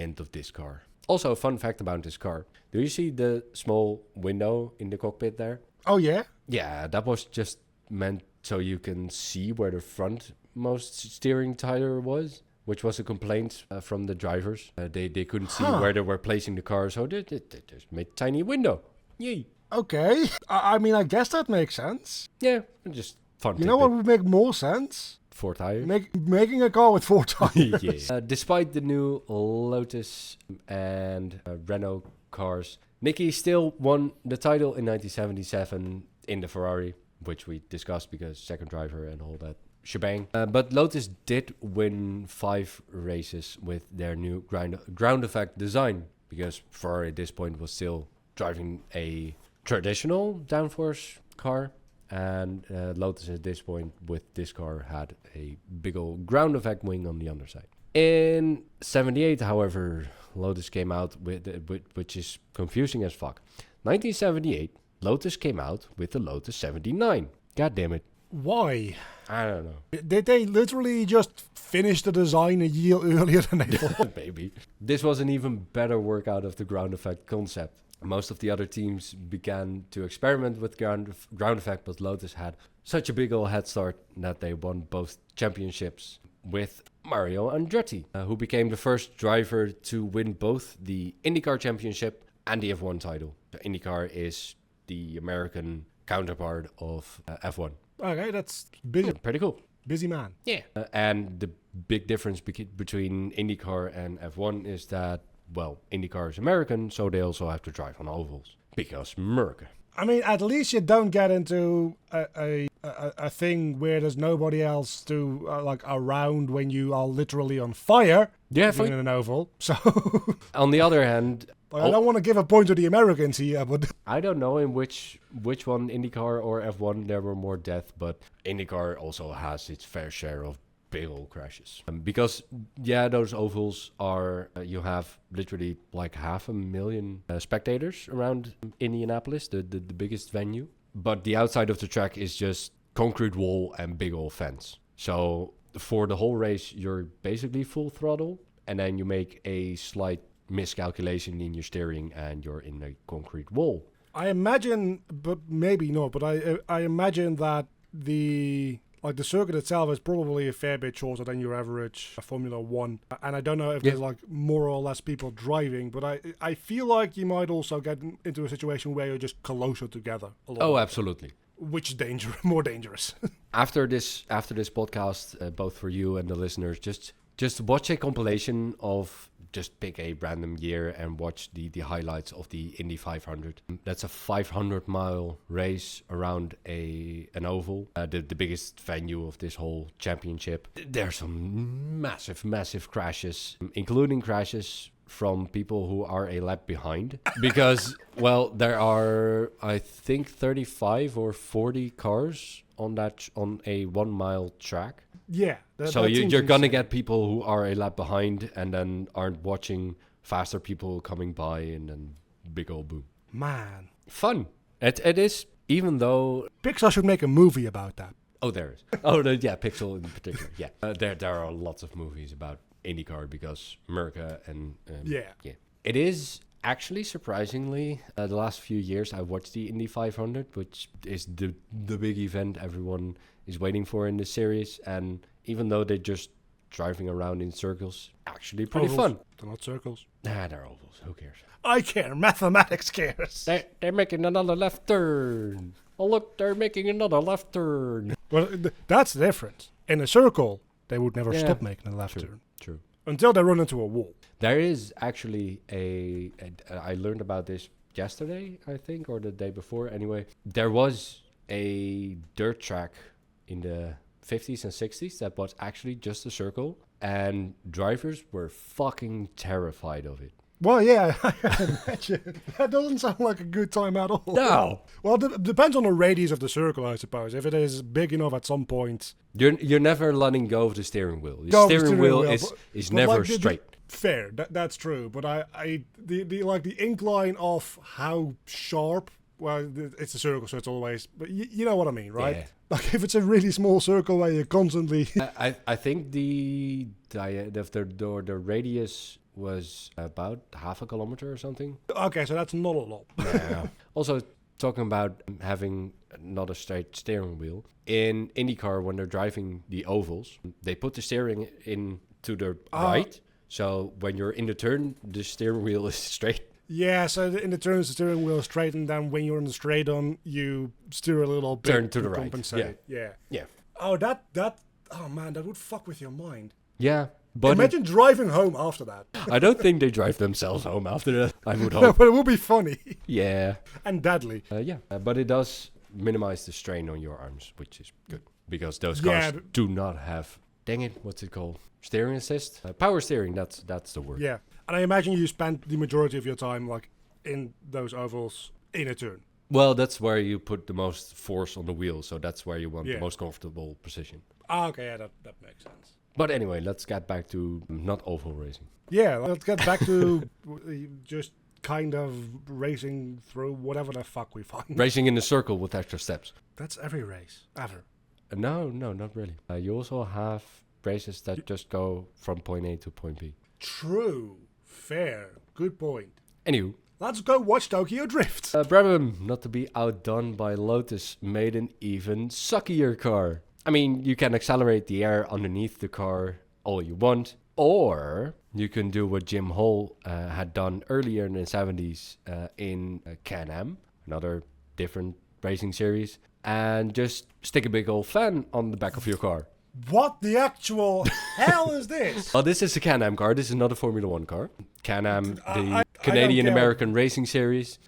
end of this car. Also, a fun fact about this car. Do you see the small window in the cockpit there? Oh, yeah? Yeah, that was just meant so you can see where the frontmost steering tire was, which was a complaint from the drivers. They couldn't see where they were placing the car, so they just made a tiny window. Yay. Okay. I mean, I guess that makes sense. Yeah, just fun. You know what would make more sense? 4 tires. Making a car with 4 tires. Yeah. Despite the new Lotus and Renault cars, Niki still won the title in 1977 in the Ferrari, which we discussed because second driver and all that shebang. But Lotus did win 5 races with their new ground effect design, because Ferrari at this point was still driving a traditional downforce car, and Lotus at this point with this car had a big old ground effect wing on the underside. In 78, however, Lotus came out with which is confusing as fuck. 1978, Lotus came out with the Lotus 79. God damn it. Why? I don't know. Did they literally just finish the design a year earlier than they thought? Maybe. This was an even better workout of the ground effect concept. Most of the other teams began to experiment with ground effect, but Lotus had such a big old head start that they won both championships with Mario Andretti, who became the first driver to win both the IndyCar Championship and the F1 title. The IndyCar is the American counterpart of F1. Okay, that's busy. Pretty cool. Busy man. Yeah. And the big difference between IndyCar and F1 is that, well, IndyCar is American, so they also have to drive on ovals. Because America. I mean, at least you don't get into a thing where there's nobody else to like around when you are literally on fire. Yeah, in an oval. So on the other hand, I don't want to give a point to the Americans here, but I don't know in which one, IndyCar or F1, there were more death, but IndyCar also has its fair share of big old crashes. Because, yeah, those ovals are, you have literally like 500,000 spectators around Indianapolis, the biggest venue. but the outside of the track is just concrete wall and big old fence. So for the whole race, you're basically full throttle, and then you make a slight miscalculation in your steering and you're in a concrete wall. I imagine, but maybe not, but I imagine that the circuit itself is probably a fair bit shorter than your average Formula 1. And I don't know if there's like more or less people driving, but I feel like you might also get into a situation where you're just closer together a lot. Oh, absolutely. Which is more dangerous. After this podcast, both for you and the listeners, just watch a compilation of, just pick a random year and watch the highlights of the Indy 500. That's a 500-mile race around an oval, the biggest venue of this whole championship. There's some massive crashes, including crashes from people who are a lap behind. Because, well, there are, I think, 35 or 40 cars on a 1 mile track. Yeah. So you're going to get people who are a lap behind and then aren't watching faster people coming by, and then big old boom. Man. Fun. It is, even though... Pixar should make a movie about that. Oh, there is. Oh, yeah, Pixel in particular. Yeah. There are lots of movies about IndyCar because America and... yeah. It is... Actually, surprisingly, the last few years I've watched the Indy 500, which is the big event everyone is waiting for in the series. And even though they're just driving around in circles, actually pretty fun. They're not circles. Nah, they're ovals. Who cares? I care. Mathematics cares. They're making another left turn. Oh, look, they're making another left turn. Well, that's the difference. In a circle, they would never stop making a left turn. True. Until they run into a wall. There is actually I learned about this yesterday, I think, or the day before. Anyway, there was a dirt track in the 50s and 60s that was actually just a circle, and drivers were fucking terrified of it. Well, yeah, I can imagine. That doesn't sound like a good time at all. No. Well, it depends on the radius of the circle, I suppose. If it is big enough at some point... You're never letting go of the steering wheel. The steering wheel is never like straight. Fair, that's true. But the incline of how sharp... Well, it's a circle, so it's always... But you know what I mean, right? Yeah. Like, if it's a really small circle where you're constantly... I think the radius was about half a kilometer or something. Okay, so that's not a lot. Yeah. Also, talking about having not a straight steering wheel, in IndyCar, when they're driving the ovals, they put the steering in to the right. So when you're in the turn, the steering wheel is straight. Yeah, so in the turns, the steering wheel is straight, and then when you're in the straight on, you steer a little bit turn to the right. Compensate. Yeah. Oh, oh man, that would fuck with your mind. Yeah. But imagine driving home after that. I don't think they drive themselves home after that. I would hope. No, but it would be funny. Yeah. And deadly. But it does minimize the strain on your arms, which is good. Because those cars do not have... Dang it, what's it called? Steering assist? Power steering, that's the word. Yeah. And I imagine you spend the majority of your time like in those ovals in a turn. Well, that's where you put the most force on the wheel. So that's where you want the most comfortable position. Okay, yeah, that makes sense. But anyway, let's get back to not oval racing. Yeah, let's get back to just kind of racing through whatever the fuck we find. Racing in a circle with extra steps. That's every race, ever. No, not really. You also have races that just go from point A to point B. True. Fair. Good point. Anywho. Let's go watch Tokyo Drift. Brabham, not to be outdone by Lotus, made an even suckier car. I mean, you can accelerate the air underneath the car all you want, or you can do what Jim Hall had done earlier in the 70s in Can-Am, another different racing series, and just stick a big old fan on the back of your car. What the actual hell is this? Well, this is a Can-Am car. This is not a Formula 1 car. Can-Am, the Canadian-American racing series.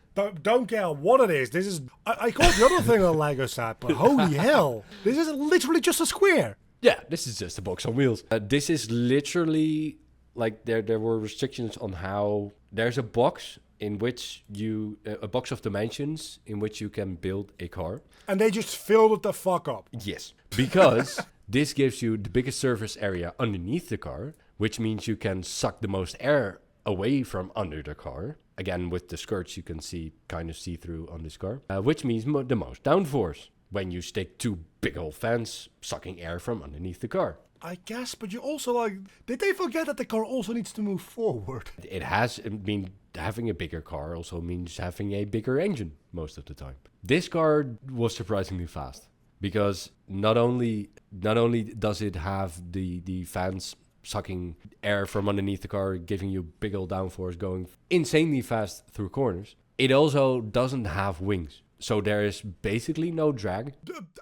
Don't care what it is. This is... I called the other thing a Lego set, but holy hell. This is literally just a square. Yeah, this is just a box on wheels. This is literally... Like, there were restrictions on how... There's a box in which you... a box of dimensions in which you can build a car. And they just filled it the fuck up. Yes. Because this gives you the biggest surface area underneath the car, which means you can suck the most air away from under the car. Again, with the skirts, you can kind of see through on this car, which means the most downforce when you stick two big old fans sucking air from underneath the car. I guess, but you also like... Did they forget that the car also needs to move forward? It has, I mean, having a bigger car also means having a bigger engine most of the time. This car was surprisingly fast because not only does it have the fans sucking air from underneath the car, giving you big old downforce going insanely fast through corners, it also doesn't have wings. So there is basically no drag.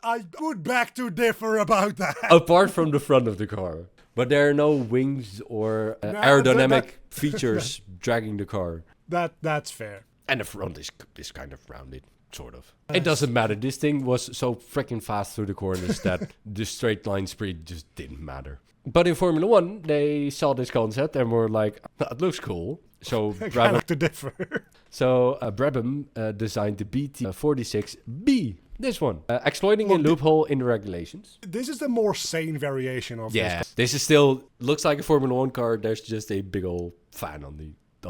I would beg to differ about that. Apart from the front of the car. But there are no wings or aerodynamic features dragging the car. That's fair. And the front is kind of rounded, sort of. It doesn't matter. This thing was so freaking fast through the corners that the straight line speed just didn't matter. But in Formula 1, they saw this concept and were like, that looks cool. So I like to differ. So Brabham designed the BT46B, this one, exploiting a loophole in the regulations. This is the more sane variation of this. This is still, looks like a Formula 1 car, there's just a big old fan on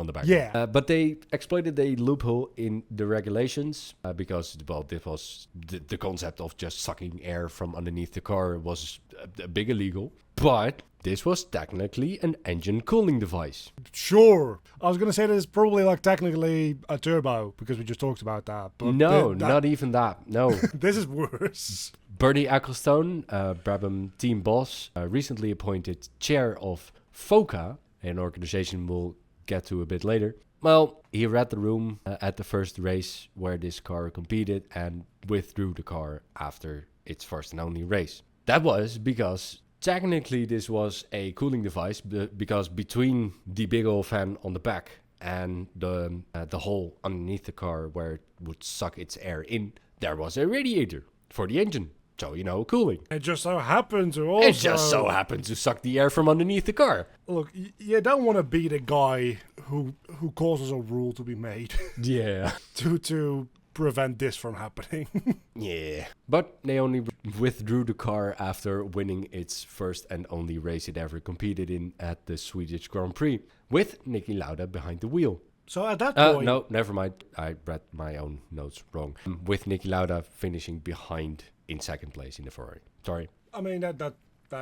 the back. Yeah. But they exploited a loophole in the regulations because, well, this was the concept of just sucking air from underneath the car was a big illegal. But this was technically an engine cooling device. Sure. I was going to say this is probably like technically a turbo because we just talked about that. But no, not even that. No. This is worse. Bernie Ecclestone, Brabham team boss, recently appointed chair of FOCA, an organization we'll get to a bit later. Well, he read the room at the first race where this car competed and withdrew the car after its first and only race. That was because technically this was a cooling device because between the big old fan on the back and the hole underneath the car where it would suck its air in, there was a radiator for the engine. So, cooling. It just so happened to also... It just so happened to suck the air from underneath the car. Look, you don't want to be the guy who causes a rule to be made. Yeah. to prevent this from happening. Yeah. But they only withdrew the car after winning its first and only race it ever competed in at the Swedish Grand Prix, with Niki Lauda behind the wheel. So at that point... No, never mind. I read my own notes wrong. With Niki Lauda finishing behind in second place in the Ferrari. Sorry. I mean, that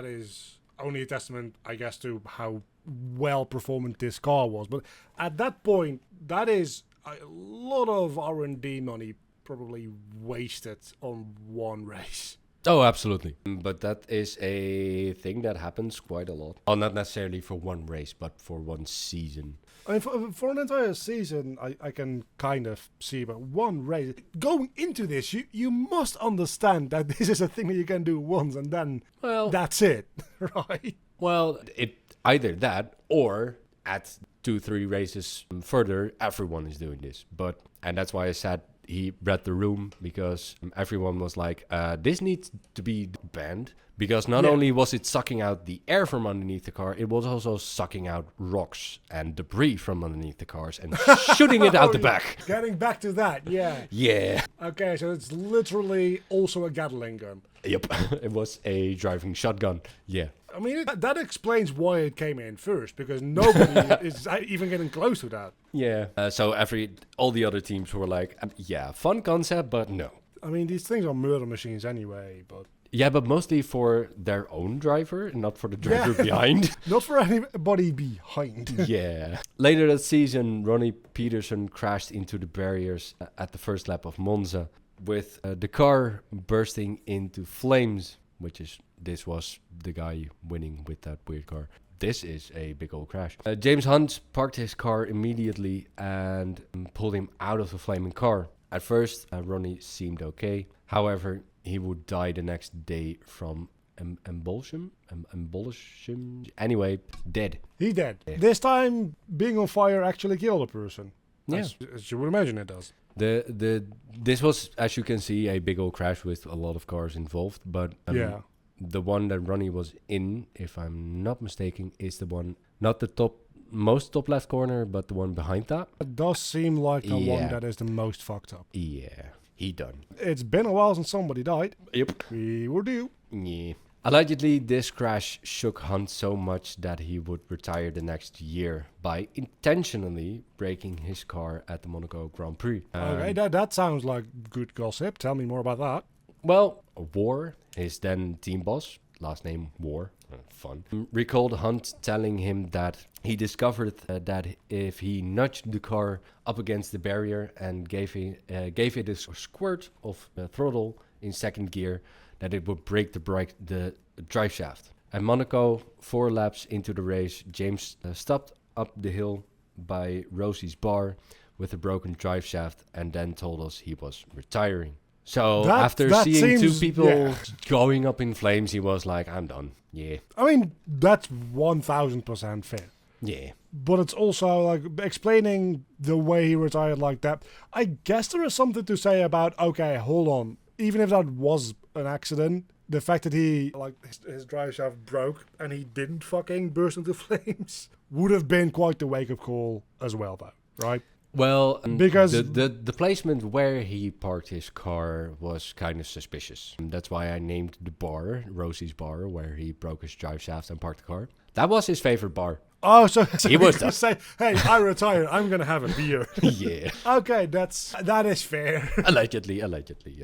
is only a testament, I guess, to how well performant this car was. But at that point, that is a lot of R&D money probably wasted on one race. Oh, absolutely. But that is a thing that happens quite a lot. Well, not necessarily for one race, but for one season. I mean, for an entire season, I can kind of see, but one race. Going into this, you must understand that this is a thing that you can do once and then that's it, right? Well, it either that or at 2-3 races further, everyone is doing this. And that's why I said he read the room, because everyone was like, this needs to be banned. Because not only was it sucking out the air from underneath the car, it was also sucking out rocks and debris from underneath the cars and shooting it out the back. Getting back to that, yeah. Yeah. Okay, so it's literally also a Gatling gun. Yep, it was a driving shotgun, yeah. I mean, that explains why it came in first, because nobody is even getting close to that. Yeah, so all the other teams were like, yeah, fun concept, but no. I mean, these things are murder machines anyway, but... Yeah, but mostly for their own driver, not for the driver behind. Not for anybody behind. Yeah. Later that season, Ronnie Peterson crashed into the barriers at the first lap of Monza, with the car bursting into flames, this was the guy winning with that weird car. This is a big old crash. James Hunt parked his car immediately and pulled him out of the flaming car. At first, Ronnie seemed okay. However, he would die the next day from embolism. Anyway, dead. He dead. Yeah. This time, being on fire actually killed a person. Yeah. As you would imagine it does. This was, as you can see, a big old crash with a lot of cars involved. But the one that Ronnie was in, if I'm not mistaken, is the one, not the most top left corner, but the one behind that. It does seem like the one that is the most fucked up. Yeah. He done. It's been a while since somebody died. Yep. We were due. Yeah. Allegedly, this crash shook Hunt so much that he would retire the next year by intentionally breaking his car at the Monaco Grand Prix. Okay, that sounds like good gossip. Tell me more about that. Well, War, his then team boss, last name War, fun, recalled Hunt telling him that he discovered that if he nudged the car up against the barrier and gave it a squirt of throttle in second gear, that it would break the drive shaft. At Monaco, 4 laps into the race, James stopped up the hill by Rosie's bar with a broken drive shaft and then told us he was retiring. So after seeing two people going up in flames, he was like, I'm done. Yeah. I mean, that's 1000% fair. Yeah. But it's also like explaining the way he retired like that. I guess there is something to say about, okay, hold on. Even if that was an accident, the fact that he, like, his drive shaft broke and he didn't fucking burst into flames would have been quite the wake-up call as well, though, right? Well, because the placement where he parked his car was kind of suspicious. And that's why I named the bar, Rosie's bar, where he broke his drive shaft and parked the car. That was his favorite bar. Oh, so he was to say, hey, I retired, I'm going to have a beer. Yeah. Okay, that is fair. Allegedly, and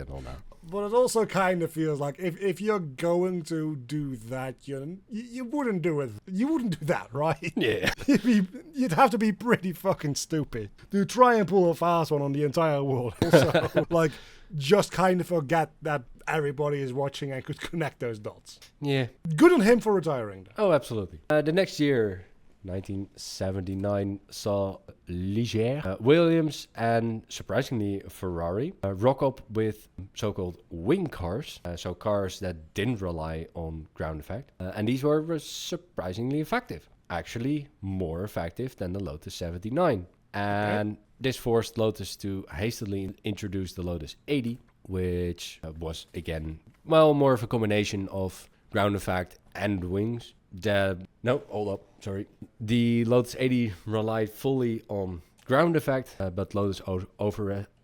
all that. But it also kind of feels like if you're going to do that, you wouldn't do it. You wouldn't do that, right? Yeah. You'd have to be pretty fucking stupid to try and pull a fast one on the entire world. Also, like, just kind of forget that everybody is watching and could connect those dots. Yeah. Good on him for retiring, though. Oh, absolutely. The next year, 1979, saw Ligier, Williams, and surprisingly Ferrari rock up with so-called wing cars, so cars that didn't rely on ground effect, and these were surprisingly effective. Actually, more effective than the Lotus 79. And this forced Lotus to hastily introduce the Lotus 80, which was again, well, more of a combination of ground effect and wings. The Lotus 80 relied fully on ground effect, but Lotus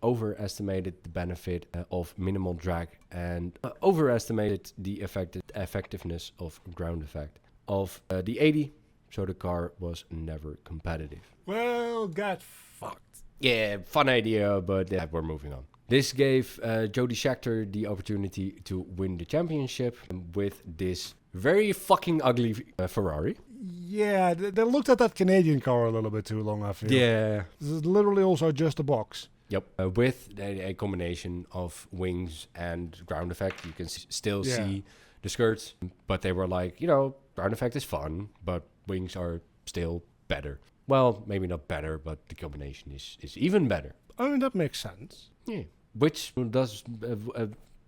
overestimated the benefit of minimal drag and overestimated the effectiveness of ground effect of the 80, so the car was never competitive. Well, got fucked. Yeah, fun idea, but we're moving on. This gave Jody Scheckter the opportunity to win the championship with this very fucking ugly Ferrari. Yeah, they looked at that Canadian car a little bit too long, I feel. Yeah. This is literally also just a box. Yep. With a combination of wings and ground effect, you can still see the skirts. But they were like, ground effect is fun, but wings are still better. Well, maybe not better, but the combination is even better. I mean, that makes sense. Yeah. Which does...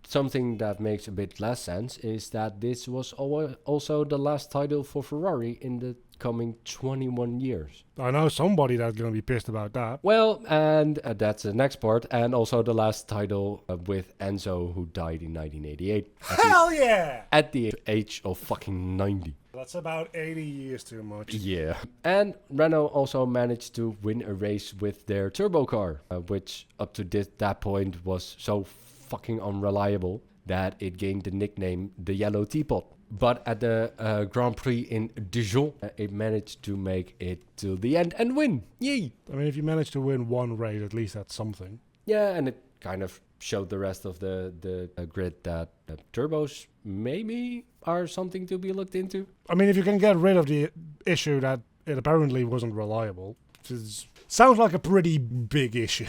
something that makes a bit less sense is that this was also the last title for Ferrari in the coming 21 years. I know somebody that's going to be pissed about that. Well, and that's the next part. And also the last title with Enzo, who died in 1988. Hell yeah! At the age of fucking 90. That's about 80 years too much. Yeah. And Renault also managed to win a race with their turbo car, which up to that point was so fucking unreliable that it gained the nickname the Yellow Teapot. But at the Grand Prix in Dijon, it managed to make it to the end and win. Yay! I mean, if you manage to win one race, at least that's something. Yeah, and it kind of showed the rest of the grid that turbos maybe are something to be looked into. I mean, if you can get rid of the issue that it apparently wasn't reliable, sounds like a pretty big issue.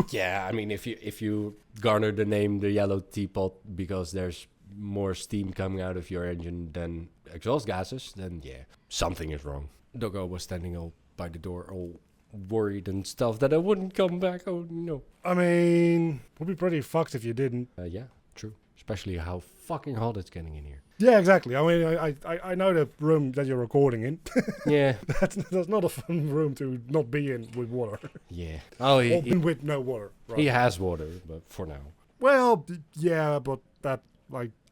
Yeah, I mean, if you garner the name the Yellow Teapot because there's more steam coming out of your engine than exhaust gases, then yeah, something is wrong. Doggo was standing all by the door, all worried and stuff that I wouldn't come back. Oh no. I mean, would be pretty fucked if you didn't. Yeah, true. Especially how fucking hot it's getting in here. Yeah, exactly. I mean, I know the room that you're recording in. Yeah. That's not a fun room to not be in with water. Yeah. Oh, with no water. Right? He has water, but for now. Well, yeah, but that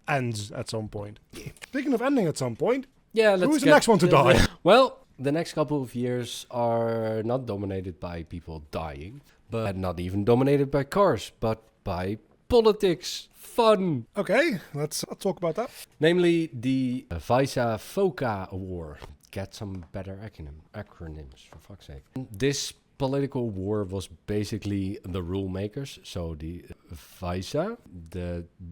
ends at some point. Yeah. Speaking of ending at some point, who's the next one to die? Well, the next couple of years are not dominated by people dying, but not even dominated by cars, but by politics, fun. Okay, let's talk about that. Namely, the Visa FOCA War. Get some better acronyms, for fuck's sake. This political war was basically the rule makers, so the Visa,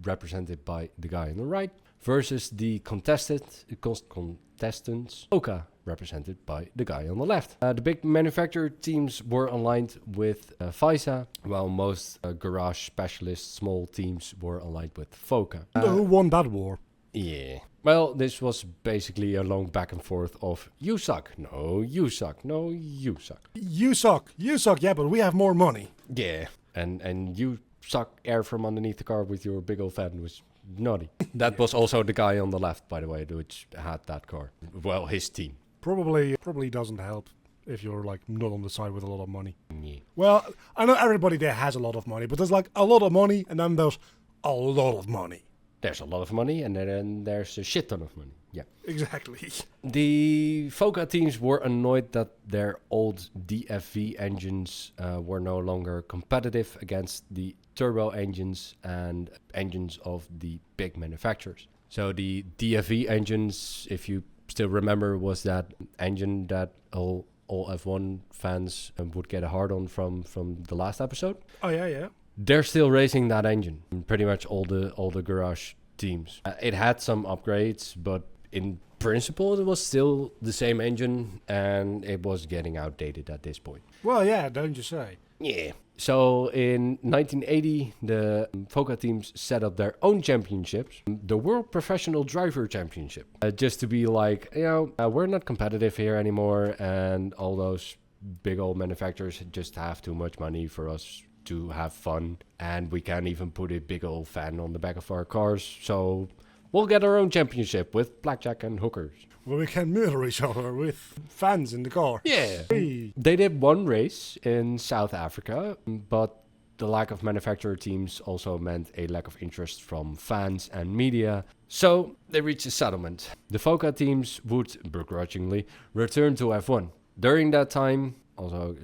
represented by the guy on the right, versus the contestants, FOCA, represented by the guy on the left. The big manufacturer teams were aligned with Visa, while most garage specialist small teams were aligned with FOCA. Who won that war? Yeah. Well, this was basically a long back and forth of you suck, no, you suck, no, you suck. You suck, yeah, but we have more money. Yeah. And you suck air from underneath the car with your big old fan was naughty. That was also the guy on the left, by the way, which had that car. Well, his team. Probably doesn't help if you're like not on the side with a lot of money. Yeah. Well, I know everybody there has a lot of money, but there's like a lot of money and then there's a lot of money. There's a lot of money and then there's a shit ton of money. Yeah. Exactly. The FOCA teams were annoyed that their old DFV engines were no longer competitive against the turbo engines and engines of the big manufacturers. So the DFV engines, if you still remember, was that engine that all F1 fans would get a hard on from the last episode. Oh yeah. They're still racing that engine. Pretty much all the garage teams. It had some upgrades, but in principle it was still the same engine, and it was getting outdated at this point. Well, yeah, don't you say? Yeah. So in 1980, the FOCA teams set up their own championships, the World Professional Driver Championship, just to be like, we're not competitive here anymore, and all those big old manufacturers just have too much money for us to have fun, and we can't even put a big old fan on the back of our cars, so we'll get our own championship with blackjack and hookers. Well, we can murder each other with fans in the car. Yeah. Hey. They did one race in South Africa, but the lack of manufacturer teams also meant a lack of interest from fans and media. So they reached a settlement. The FOCA teams would begrudgingly return to F1. During that time, also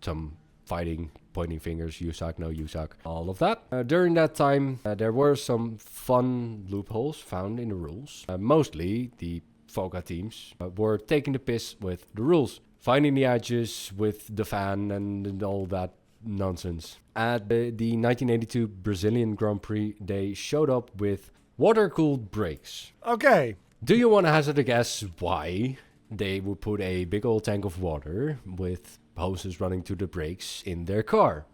some fighting, pointing fingers, you suck, no, you suck, all of that. During that time, there were some fun loopholes found in the rules. Mostly the FOCA teams were taking the piss with the rules, finding the edges with the fan and all that nonsense. At the 1982 Brazilian Grand Prix, they showed up with water-cooled brakes. Okay. Do you want to hazard a guess why they would put a big old tank of water with hoses running to the brakes in their car?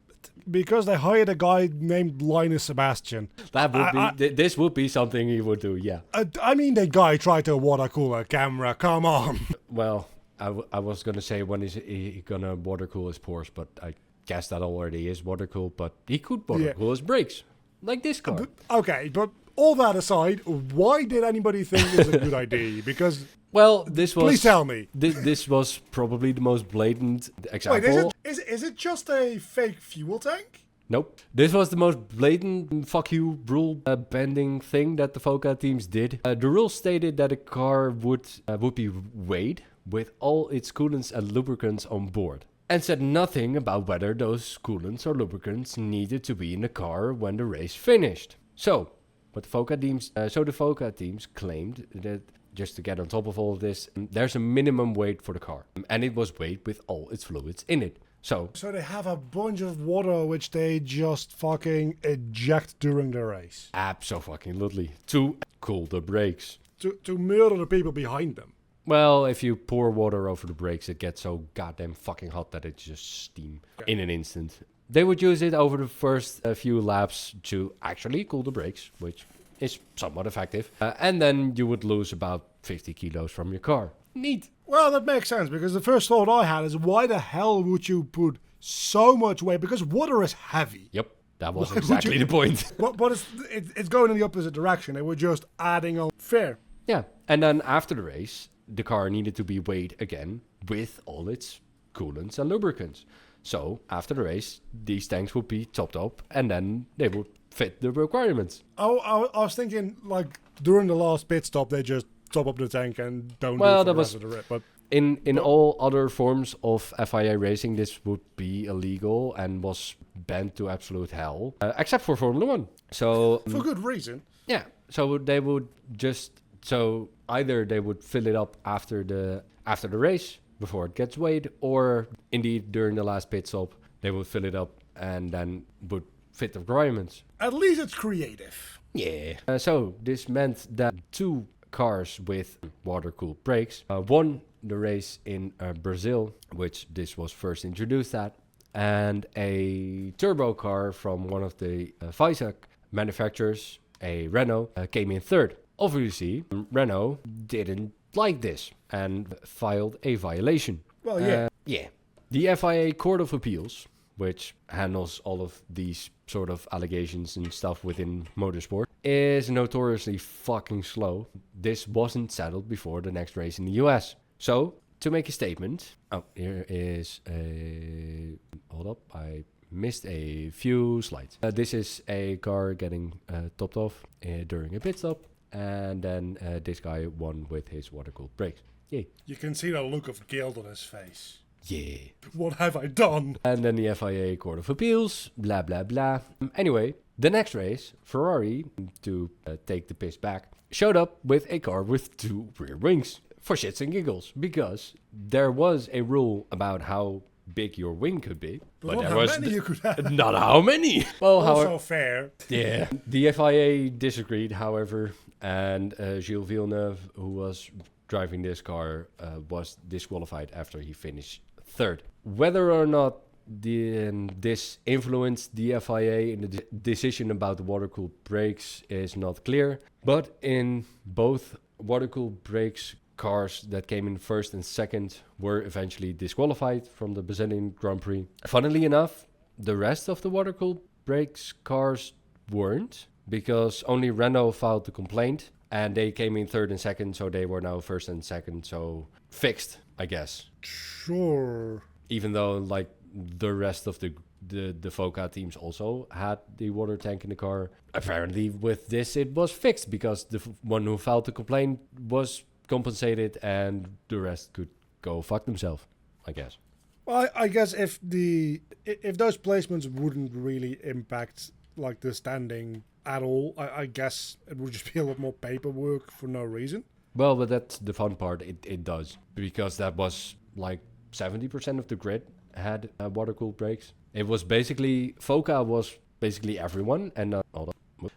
Because they hired a guy named Linus Sebastian. That would be this would be something he would do, yeah. I mean, the guy tried to water cool a camera. Come on. Well, I was gonna say when is he gonna water cool his Porsche, but I guess that already is water cooled. But he could water cool his brakes, like this car. Okay, but all that aside, why did anybody think it was a good idea? Because well, this was. Please tell me. This was probably the most blatant example. Wait, is it just a fake fuel tank? Nope. This was the most blatant fuck you rule bending thing that the FOCA teams did. The rules stated that a car would be weighed with all its coolants and lubricants on board, and said nothing about whether those coolants or lubricants needed to be in the car when the race finished. So, the FOCA teams claimed that, just to get on top of all of this, there's a minimum weight for the car, and it was weighed with all its fluids in it. So they have a bunch of water which they just fucking eject during the race. Absolutely. To cool the brakes. To murder the people behind them. Well, if you pour water over the brakes, it gets so goddamn fucking hot that it's just steam in an instant. They would use it over the first few laps to actually cool the brakes, which is somewhat effective. And then you would lose about 50 kilos from your car. Neat. Well, that makes sense, because the first thought I had is, why the hell would you put so much weight? Because water is heavy. Yep, that was exactly the point. But it's going in the opposite direction. They were just adding on. Fair. Yeah, and then after the race, the car needed to be weighed again with all its coolants and lubricants. So after the race, these tanks would be topped up, and then they would fit the requirements. I was thinking, like, during the last pit stop, they just top up the tank and don't well, do it for the rest of the rip. But In all other forms of FIA racing, this would be illegal and was banned to absolute hell, except for Formula One. So For good reason. yeah, so they would either they would fill it up after the race before it gets weighed, or indeed during the last pit stop they would fill it up and then would fit the requirements. At least it's creative. Yeah. So this meant that 2 cars with water-cooled brakes won the race in Brazil, which this was first introduced at, and a turbo car from one of the FISA manufacturers, a Renault, came in third. Obviously, Renault didn't like this and filed a violation. Well, yeah. Yeah. The FIA Court of Appeals, which handles all of these sort of allegations and stuff within motorsport, is notoriously fucking slow. This wasn't settled before the next race in the US. So, to make a statement, here is a... Hold up, I missed a few slides. This is a car getting topped off during a pit stop, and then this guy won with his water-cooled brakes. Yay. You can see the look of guilt on his face. Yeah. What have I done? And then the FIA Court of Appeals, blah, blah, blah. Anyway, the next race, Ferrari, to take the piss back, showed up with a car with 2 rear wings. For shits and giggles. Because there was a rule about how big your wing could be. But not there how was many you could have. not how many. Well, Also fair. yeah. The FIA disagreed, however, and Gilles Villeneuve, who was driving this car, was disqualified after he finished third. Whether or not this influenced the FIA in the decision about the water-cooled brakes is not clear. But in both water-cooled brakes, cars that came in first and second were eventually disqualified from the Brazilian Grand Prix. Funnily enough, the rest of the water-cooled brakes cars weren't, because only Renault filed a complaint and they came in third and second, so they were now first and second, so fixed, I guess. Sure. Even though like the rest of the FOCA teams also had the water tank in the car. Apparently with this it was fixed because the one who filed the complaint was compensated and the rest could go fuck themselves, I guess. Well, I guess if those placements wouldn't really impact like the standing at all, I guess it would just be a lot more paperwork for no reason. Well, but that's the fun part. It does, because that was like 70% of the grid had water-cooled brakes. It was basically FOCA was basically everyone, and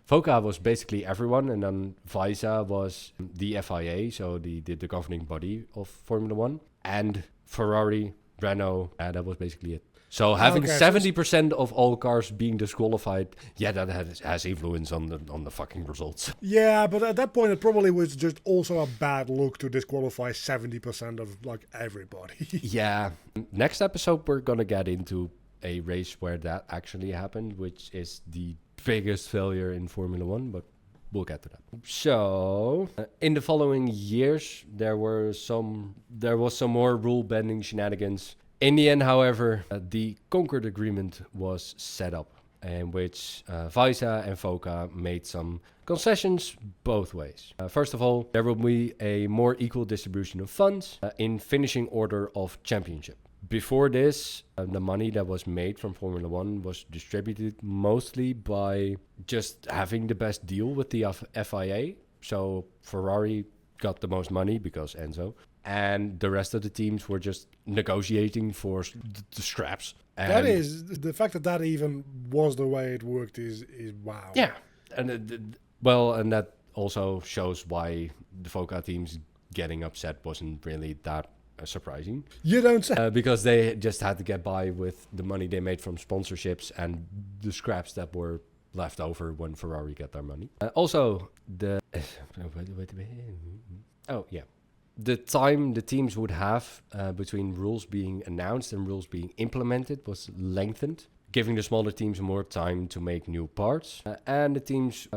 FOCA was basically everyone, and then FISA was the FIA, so the governing body of Formula One, and Ferrari, Renault, and that was basically it. So having 70% of all cars being disqualified, yeah, that has influence on the fucking results. Yeah, but at that point it probably was just also a bad look to disqualify 70% of like everybody. Yeah. Next episode we're gonna get into a race where that actually happened, which is the biggest failure in Formula One, but we'll get to that. So, in the following years, there was some more rule-bending shenanigans. In the end, however, the Concord Agreement was set up, in which FISA and FOCA made some concessions both ways. First of all, there will be a more equal distribution of funds in finishing order of championship. Before this, the money that was made from Formula One was distributed mostly by just having the best deal with the FIA. So Ferrari got the most money because Enzo, and the rest of the teams were just negotiating for the scraps. And that is, the fact that even was the way it worked is wow. Yeah, and and that also shows why the FOCA teams getting upset wasn't really that surprising. You don't say. Because they just had to get by with the money they made from sponsorships and the scraps that were left over when Ferrari got their money. Also, the time the teams would have between rules being announced and rules being implemented was lengthened, giving the smaller teams more time to make new parts, and the teams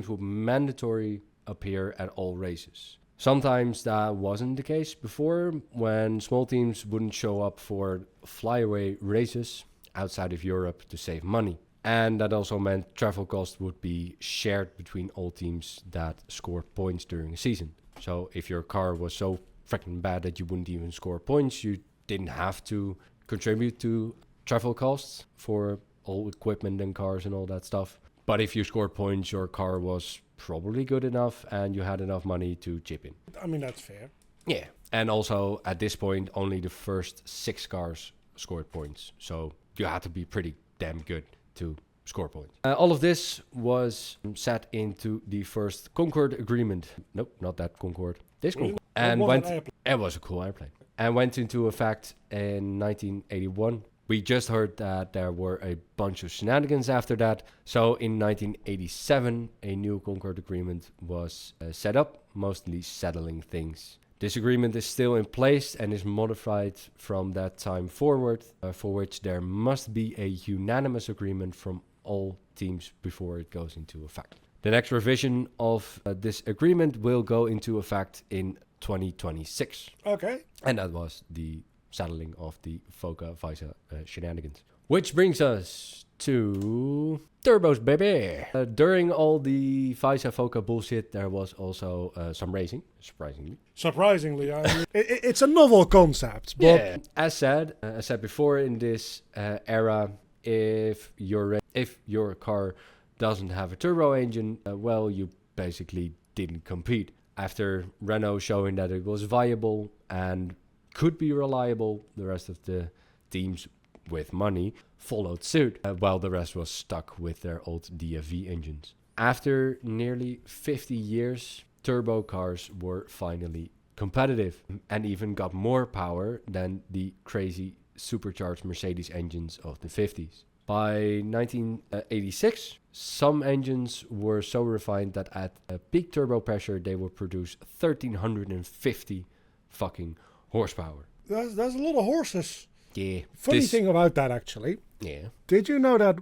would mandatory appear at all races. Sometimes that wasn't the case before, when small teams wouldn't show up for flyaway races outside of Europe to save money. And that also meant travel costs would be shared between all teams that scored points during a season. So if your car was so freaking bad that you wouldn't even score points. You didn't have to contribute to travel costs for all equipment and cars and all that stuff. But if you scored points, your car was probably good enough and you had enough money to chip in. I mean, that's fair. Yeah. And also at this point, only the first 6 cars scored points. So you had to be pretty damn good to score points. All of this was set into the first Concorde Agreement. Nope, not that Concorde. This Concorde. And it was a cool airplane. And went into effect in 1981. We just heard that there were a bunch of shenanigans after that. So in 1987, a new Concorde Agreement was set up, mostly settling things. This agreement is still in place and is modified from that time forward, for which there must be a unanimous agreement from all teams before it goes into effect. The next revision of this agreement will go into effect in 2026. Okay. And that was the settling of the FOCA-FISA shenanigans. Which brings us to turbos, baby. During all the FISA-FOCA bullshit, there was also some racing, surprisingly. Surprisingly, I mean, it's a novel concept. But Yeah. As said before, in this era, if your car doesn't have a turbo engine, well, you basically didn't compete. After Renault showing that it was viable and could be reliable, the rest of the teams with money followed suit, while the rest was stuck with their old DFV engines. After nearly 50 years, turbo cars were finally competitive and even got more power than the crazy supercharged Mercedes engines of the 50s. By 1986, some engines were so refined that at peak turbo pressure they would produce 1,350 fucking horsepower. That's a lot of horses. Yeah. Funny thing about that, actually. Yeah. Did you know that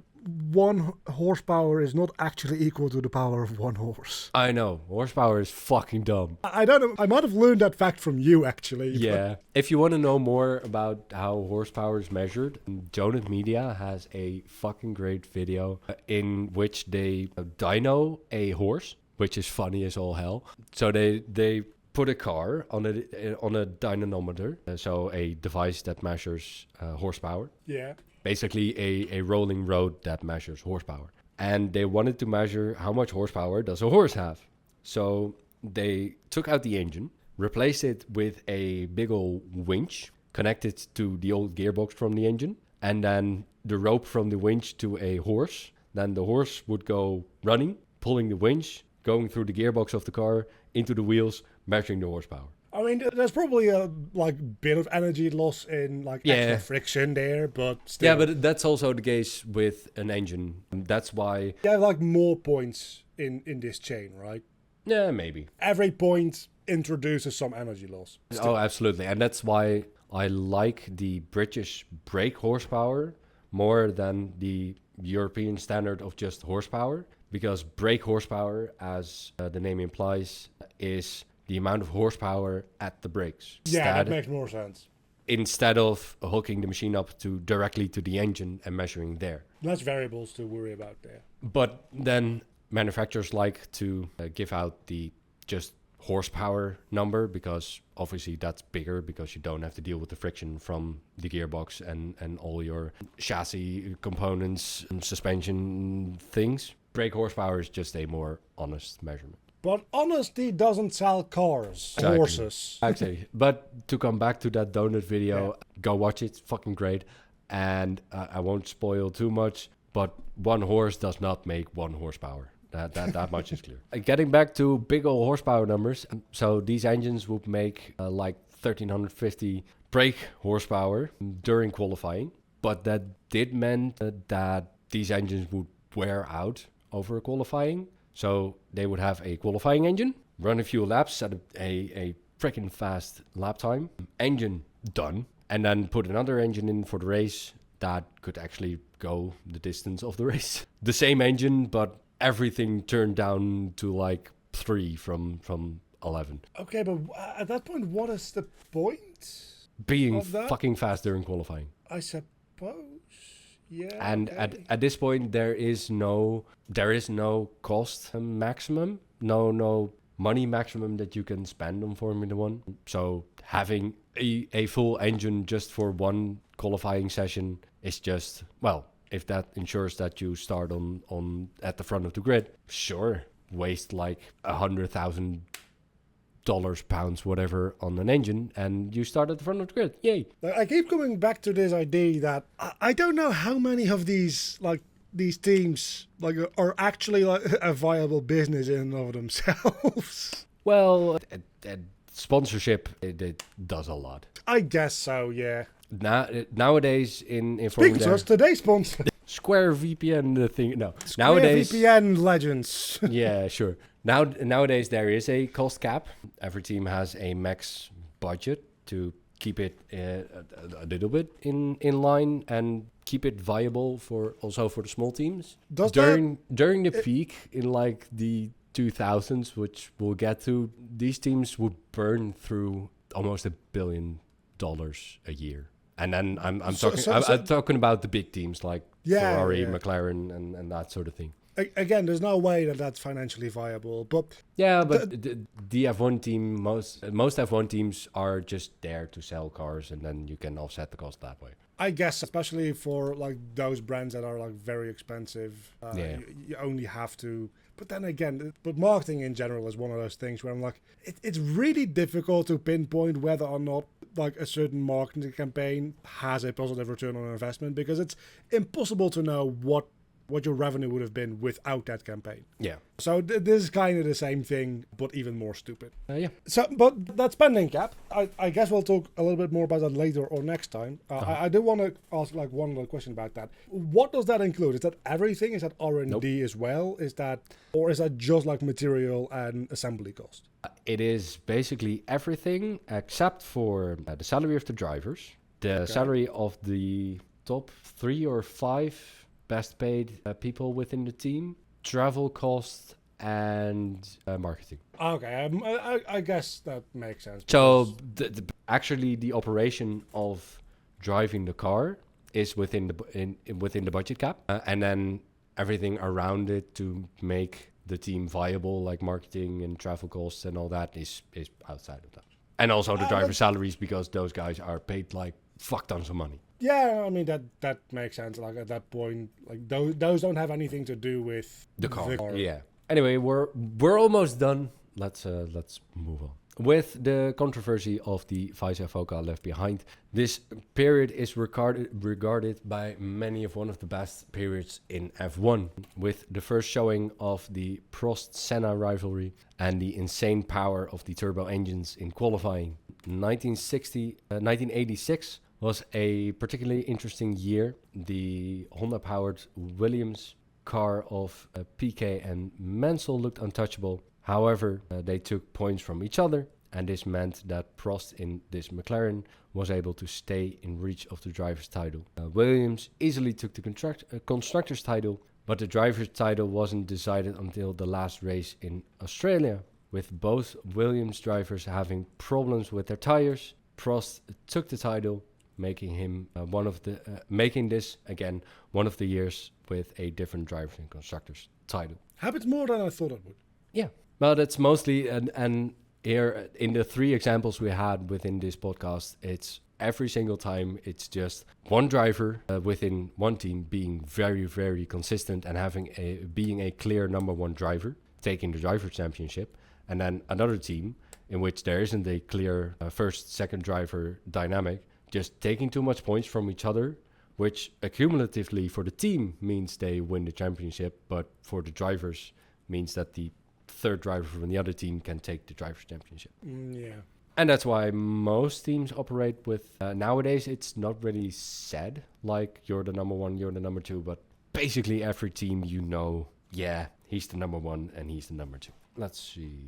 1 horsepower is not actually equal to the power of 1 horse? I know. Horsepower is fucking dumb. I don't know. I might have learned that fact from you, actually. Yeah. If you want to know more about how horsepower is measured, Jonut Media has a fucking great video in which they dyno a horse, which is funny as all hell. So they put a car on a dynamometer, so a device that measures horsepower. Yeah. Basically a rolling road that measures horsepower. And they wanted to measure how much horsepower does a horse have. So they took out the engine, replaced it with a big old winch connected to the old gearbox from the engine, and then the rope from the winch to a horse. Then the horse would go running, pulling the winch, going through the gearbox of the car, into the wheels, measuring the horsepower. I mean, there's probably a bit of energy loss in extra friction there, but still. Yeah, but that's also the case with an engine. That's why. You have more points in this chain, right? Yeah, maybe. Every point introduces some energy loss. Oh, absolutely. And that's why I like the British brake horsepower more than the European standard of just horsepower. Because brake horsepower, as the name implies, is the amount of horsepower at the brakes. Yeah, that makes more sense. Instead of hooking the machine up directly to the engine and measuring there. Less variables to worry about there. But then manufacturers like to give out the just horsepower number, because obviously that's bigger, because you don't have to deal with the friction from the gearbox and all your chassis components and suspension things. Brake horsepower is just a more honest measurement. But honesty doesn't sell cars, Exactly. Horses. Actually, but to come back to that donut video, go watch it. It's fucking great. And I won't spoil too much, but 1 horse does not make 1 horsepower. That much is clear. Getting back to big old horsepower numbers. So these engines would make 1,350 brake horsepower during qualifying. But that did mean that these engines would wear out over qualifying. So they would have a qualifying engine, run a few laps at a freaking fast lap time, engine done, and then put another engine in for the race that could actually go the distance of the race. The same engine, but everything turned down to 3 from 11. Okay, but at that point, what is the point? Being fucking fast during qualifying. I suppose. Yeah. And okay. at this point there is no cost maximum, no money maximum that you can spend on Formula One. So having a full engine just for one qualifying session is just, well, if that ensures that you start on at the front of the grid, sure, waste like $100,000, pounds, whatever on an engine, and you start at the front of the grid. Yay! I keep coming back to this idea that I don't know how many of these teams are actually like a viable business in and of themselves. Well, sponsorship it does a lot. I guess so, yeah. Nowadays in Speaking to us, today's sponsor. Square VPN, the thing. No, Square nowadays VPN legends. yeah, sure. Nowadays there is a cost cap. Every team has a max budget to keep it a little bit in line and keep it viable for the small teams. During the peak in like the 2000s, which we'll get to, these teams would burn through almost $1 billion a year. And then I'm talking about the big teams like Ferrari, McLaren, and that sort of thing. Again, there's no way that that's financially viable, but the F1 team, most F1 teams are just there to sell cars, and then you can offset the cost that way. I guess, especially for like those brands that are like very expensive, you only have to. But then again, marketing in general is one of those things where I'm like, it's really difficult to pinpoint whether or not like a certain marketing campaign has a positive return on investment, because it's impossible to know what your revenue would have been without that campaign. Yeah. So this is kind of the same thing, but even more stupid. Yeah. So, but that spending cap, I guess we'll talk a little bit more about that later or next time. I do want to ask like one little question about that. What does that include? Is that everything? Is that R&D as well? Is that just like material and assembly cost? It is basically everything except for the salary of the drivers, the salary of the top 3 or 5 best paid people within the team, travel costs, and marketing. Okay, I guess that makes sense. So actually the operation of driving the car is within the budget cap, and then everything around it to make the team viable, like marketing and travel costs and all that, is outside of that. And also the driver salaries, because those guys are paid like fuck tons of money. Yeah, I mean that makes sense. Like at that point, like those don't have anything to do with the car. Yeah. Anyway, we're almost done. Let's move on. With the controversy of the FISA FOCA left behind, this period is regarded by many of one of the best periods in F1, with the first showing of the Prost-Senna rivalry and the insane power of the turbo engines in qualifying. 1986 was a particularly interesting year. The Honda-powered Williams car of Piquet and Mansell looked untouchable. However, they took points from each other, and this meant that Prost in this McLaren was able to stay in reach of the driver's title. Williams easily took the constructor's title, but the driver's title wasn't decided until the last race in Australia. With both Williams drivers having problems with their tires, Prost took the title, making this again one of the years with a different driver and constructor's title. Happens more than I thought it would. Yeah, well, that's mostly and here in the 3 examples we had within this podcast, it's every single time it's just one driver within one team being very, very consistent and being a clear number 1 driver, taking the driver championship, and then another team in which there isn't a clear first, second driver dynamic, just taking too much points from each other, which accumulatively for the team means they win the championship, but for the drivers means that the third driver from the other team can take the driver's championship. Yeah. And that's why most teams operate with, nowadays it's not really said, like you're the number 1, you're the number 2, but basically every team he's the number 1 and he's the number 2. Let's see.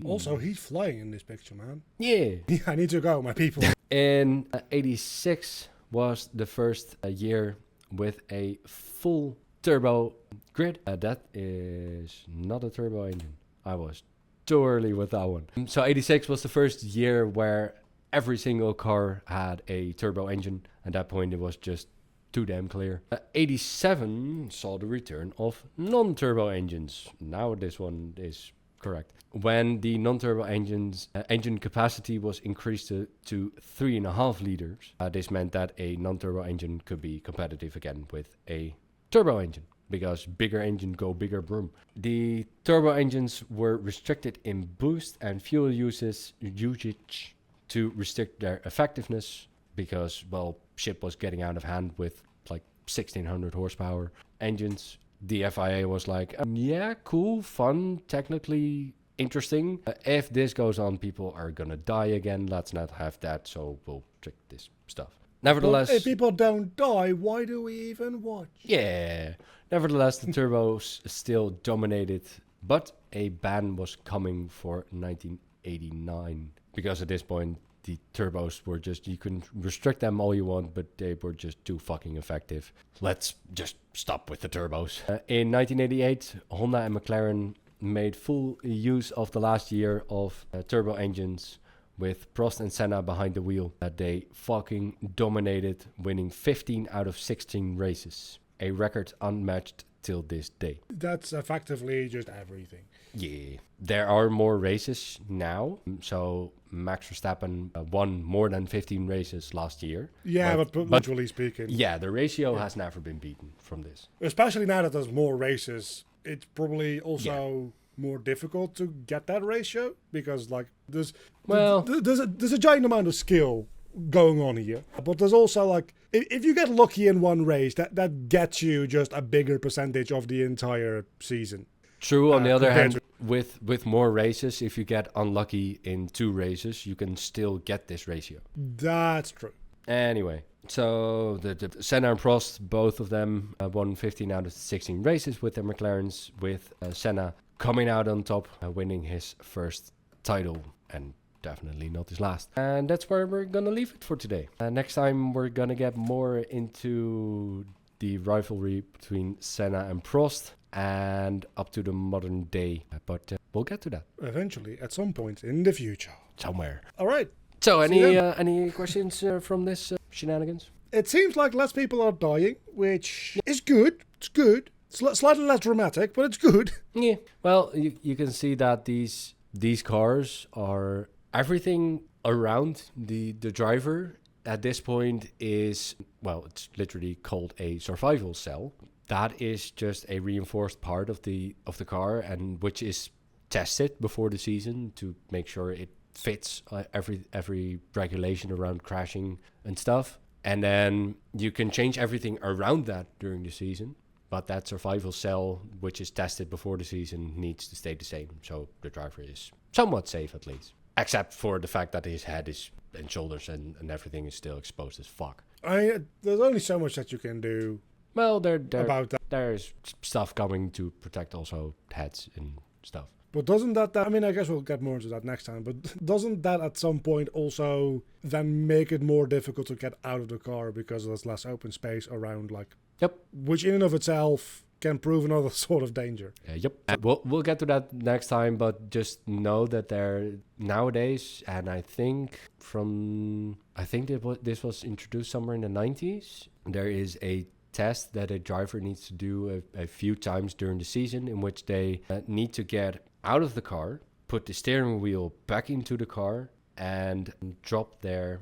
Also, he's flying in this picture, man. Yeah. I need to go, my people. In 86 was the first year with a full turbo grid. That is not a turbo engine. I was too early with that one. So 86 was the first year where every single car had a turbo engine. At that point, it was just too damn clear. 87 saw the return of non-turbo engines. Now this one is Correct. When the non-turbo engine capacity was increased to 3.5 liters, this meant that a non-turbo engine could be competitive again with a turbo engine, because bigger engine go bigger broom. The turbo engines were restricted in boost and fuel usage to restrict their effectiveness, because, well, shit was getting out of hand with like 1600 horsepower engines. The FIA was like, yeah, cool, fun, technically interesting. If this goes on, people are gonna die again. Let's not have that, so we'll trick this stuff. Nevertheless, but if people don't die, why do we even watch? Yeah. Nevertheless, the turbos still dominated, but a ban was coming for 1989, because at this point the turbos were just, you can restrict them all you want, but they were just too fucking effective. Let's just stop with the turbos. In 1988, Honda and McLaren made full use of the last year of turbo engines, with Prost and Senna behind the wheel. They fucking dominated, winning 15 out of 16 races, a record unmatched till this day. That's effectively just everything. Yeah, there are more races now, so Max Verstappen won more than 15 races last year. Yeah, but literally speaking. Yeah, the ratio has never been beaten from this. Especially now that there's more races, it's probably also more difficult to get that ratio, because like there's a giant amount of skill going on here, but there's also like if you get lucky in one race, that gets you just a bigger percentage of the entire season. True. On the other hand, with more races, if you get unlucky in 2 races, you can still get this ratio. That's true. Anyway, so the Senna and Prost, both of them won 15 out of 16 races with their McLarens, with Senna coming out on top, winning his first title, and definitely not his last. And that's where we're gonna leave it for today. Next time we're gonna get more into the rivalry between Senna and Prost, and up to the modern day, but we'll get to that eventually at some point in the future, somewhere. All right. So any questions from this shenanigans? It seems like less people are dying, which is good. It's good. Slightly less dramatic, but it's good. Yeah. Well, you can see that these cars are, everything around the driver at this point is, well, it's literally called a survival cell. That is just a reinforced part of the car, and which is tested before the season to make sure it fits every regulation around crashing and stuff. And then you can change everything around that during the season, but that survival cell, which is tested before the season, needs to stay the same, so the driver is somewhat safe at least, except for the fact that his head is and shoulders and everything is still exposed as fuck. There's only so much that you can do. Well, about that. There's stuff coming to protect also heads and stuff. But doesn't that, I mean, I guess we'll get more into that next time, but doesn't that at some point also then make it more difficult to get out of the car because there's less open space around, like... Yep. Which in and of itself can prove another sort of danger. Yep. We'll get to that next time, but just know that there nowadays, and I think this was introduced somewhere in the 90s, there is a test that a driver needs to do a few times during the season, in which they need to get out of the car, put the steering wheel back into the car, and drop their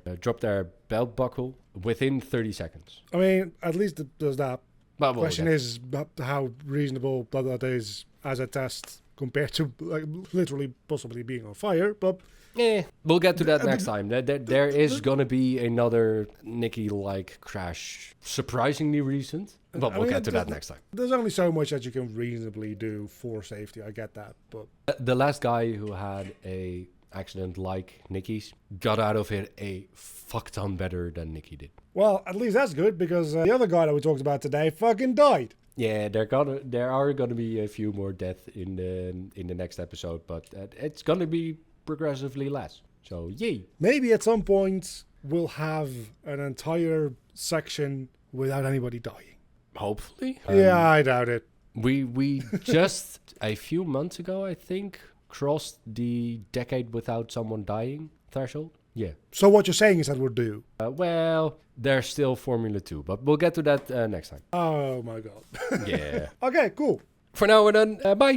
belt buckle within 30 seconds. I mean, at least there's that. But the question is how reasonable that is as a test compared to like literally possibly being on fire. But we'll get to that next time. There is gonna be another Nicky-like crash, surprisingly recent. But we'll get to that next time. There's only so much that you can reasonably do for safety. I get that, but the last guy who had a accident like Nicky's got out of it a fuck ton better than Nicky did. Well, at least that's good, because the other guy that we talked about today fucking died. Yeah, there are gonna be a few more deaths in the next episode, but it's gonna be progressively less. So yay! Maybe at some point we'll have an entire section without anybody dying. Hopefully. Yeah, I doubt it. We just a few months ago, I think, crossed the decade without someone dying threshold. Yeah. So what you're saying is that we're due. Well, there's still Formula 2, but we'll get to that next time. Oh my god. Yeah. Okay, cool. For now, we're done. Bye.